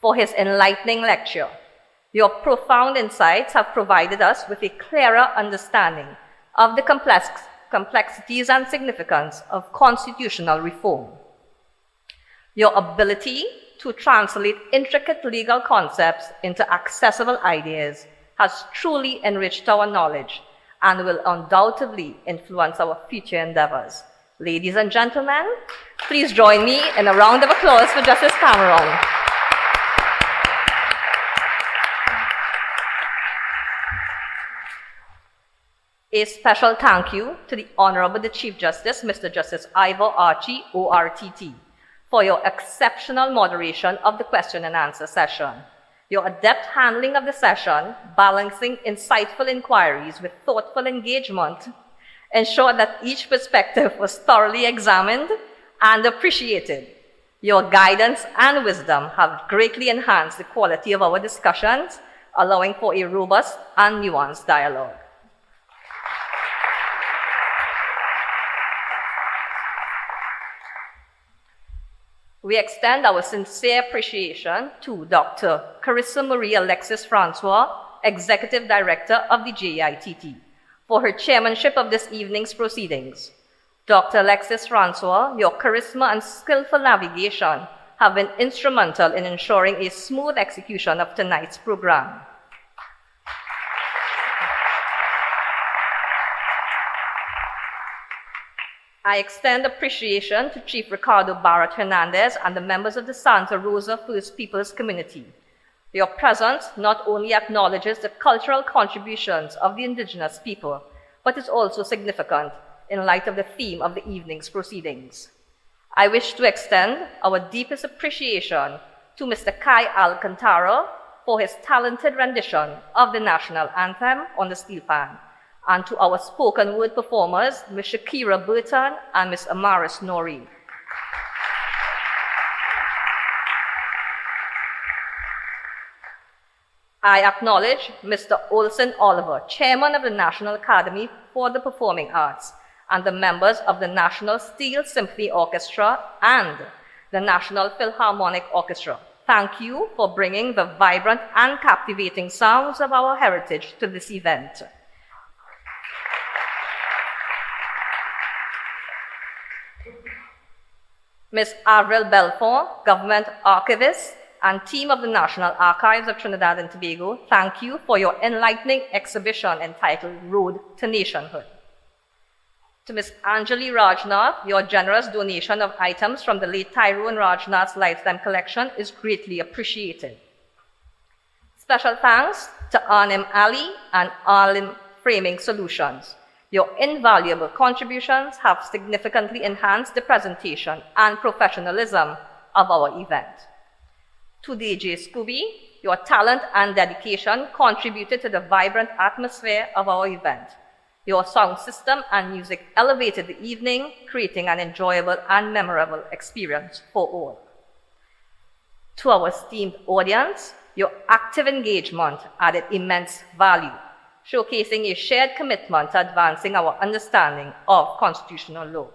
for his enlightening lecture. Your profound insights have provided us with a clearer understanding of the complexities and significance of constitutional reform. Your ability to translate intricate legal concepts into accessible ideas has truly enriched our knowledge and will undoubtedly influence our future endeavors. Ladies and gentlemen, please join me in a round of applause for Justice Cameron. A special thank you to the Honorable the Chief Justice, Mr. Justice Ivor Archie, ORTT, for your exceptional moderation of the question and answer session. Your adept handling of the session, balancing insightful inquiries with thoughtful engagement, ensured that each perspective was thoroughly examined and appreciated. Your guidance and wisdom have greatly enhanced the quality of our discussions, allowing for a robust and nuanced dialogue. We extend our sincere appreciation to Dr. Carissa Marie Alexis Francois, Executive Director of the JITT, for her chairmanship of this evening's proceedings. Dr. Alexis Francois, your charisma and skillful navigation have been instrumental in ensuring a smooth execution of tonight's program. I extend appreciation to Chief Ricardo Barrett Hernandez and the members of the Santa Rosa First Peoples community. Your presence not only acknowledges the cultural contributions of the indigenous people, but is also significant in light of the theme of the evening's proceedings. I wish to extend our deepest appreciation to Mr. Kai Alcantara for his talented rendition of the national anthem on the steel pan, and to our spoken word performers, Ms. Shakira Burton and Ms. Amaris Nori. I acknowledge Mr. Olson Oliver, Chairman of the National Academy for the Performing Arts, and the members of the National Steel Symphony Orchestra and the National Philharmonic Orchestra. Thank you for bringing the vibrant and captivating sounds of our heritage to this event. Ms. Avril Belfort, Government Archivist and team of the National Archives of Trinidad and Tobago, thank you for your enlightening exhibition entitled Road to Nationhood. To Ms. Anjali Rajnath, your generous donation of items from the late Tyrone Rajnath's lifetime collection is greatly appreciated. Special thanks to Arnim Ali and Arlim Framing Solutions. Your invaluable contributions have significantly enhanced the presentation and professionalism of our event. To DJ SCOB, your talent and dedication contributed to the vibrant atmosphere of our event. Your sound system and music elevated the evening, creating an enjoyable and memorable experience for all. To our esteemed audience, your active engagement added immense value, showcasing a shared commitment to advancing our understanding of constitutional law.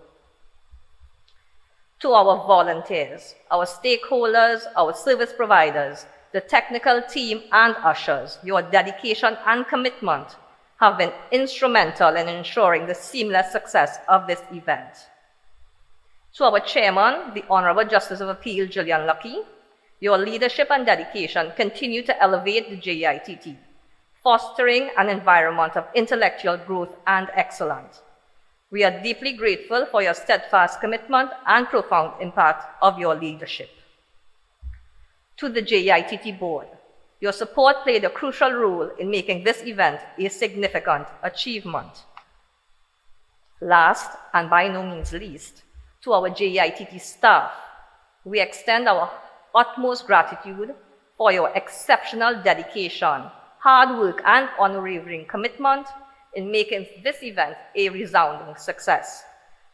To our volunteers, our stakeholders, our service providers, the technical team and ushers, your dedication and commitment have been instrumental in ensuring the seamless success of this event. To our chairman, the Honorable Justice of Appeal, Julian Lucky, your leadership and dedication continue to elevate the JITT, fostering an environment of intellectual growth and excellence. We are deeply grateful for your steadfast commitment and profound impact of your leadership. To the JITT board, your support played a crucial role in making this event a significant achievement. Last, and by no means least, to our JITT staff, we extend our utmost gratitude for your exceptional dedication, hard work, and unwavering commitment in making this event a resounding success.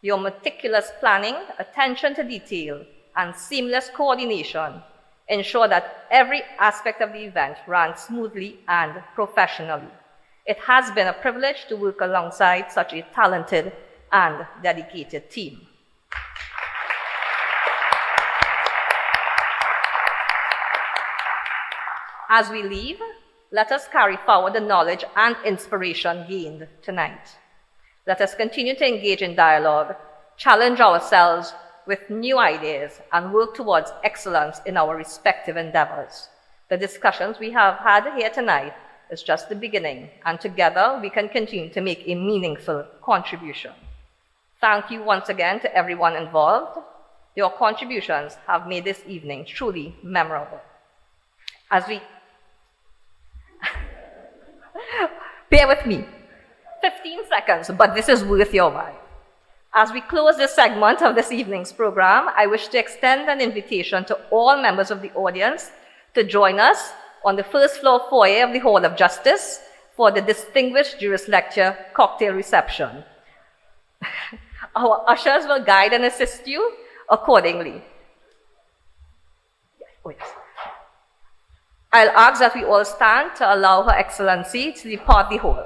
Your meticulous planning, attention to detail, and seamless coordination ensure that every aspect of the event ran smoothly and professionally. It has been a privilege to work alongside such a talented and dedicated team. As we leave, let us carry forward the knowledge and inspiration gained tonight. Let us continue to engage in dialogue, challenge ourselves with new ideas, and work towards excellence in our respective endeavors. The discussions we have had here tonight is just the beginning, and together we can continue to make a meaningful contribution. Thank you once again to everyone involved. Your contributions have made this evening truly memorable. As we bear with me, 15 seconds, but this is worth your while. As we close this segment of this evening's program, I wish to extend an invitation to all members of the audience to join us on the first floor foyer of the Hall of Justice for the Distinguished Jurist Lecture cocktail reception. Our ushers will guide and assist you accordingly. I'll ask that we all stand to allow Her Excellency to depart the hall.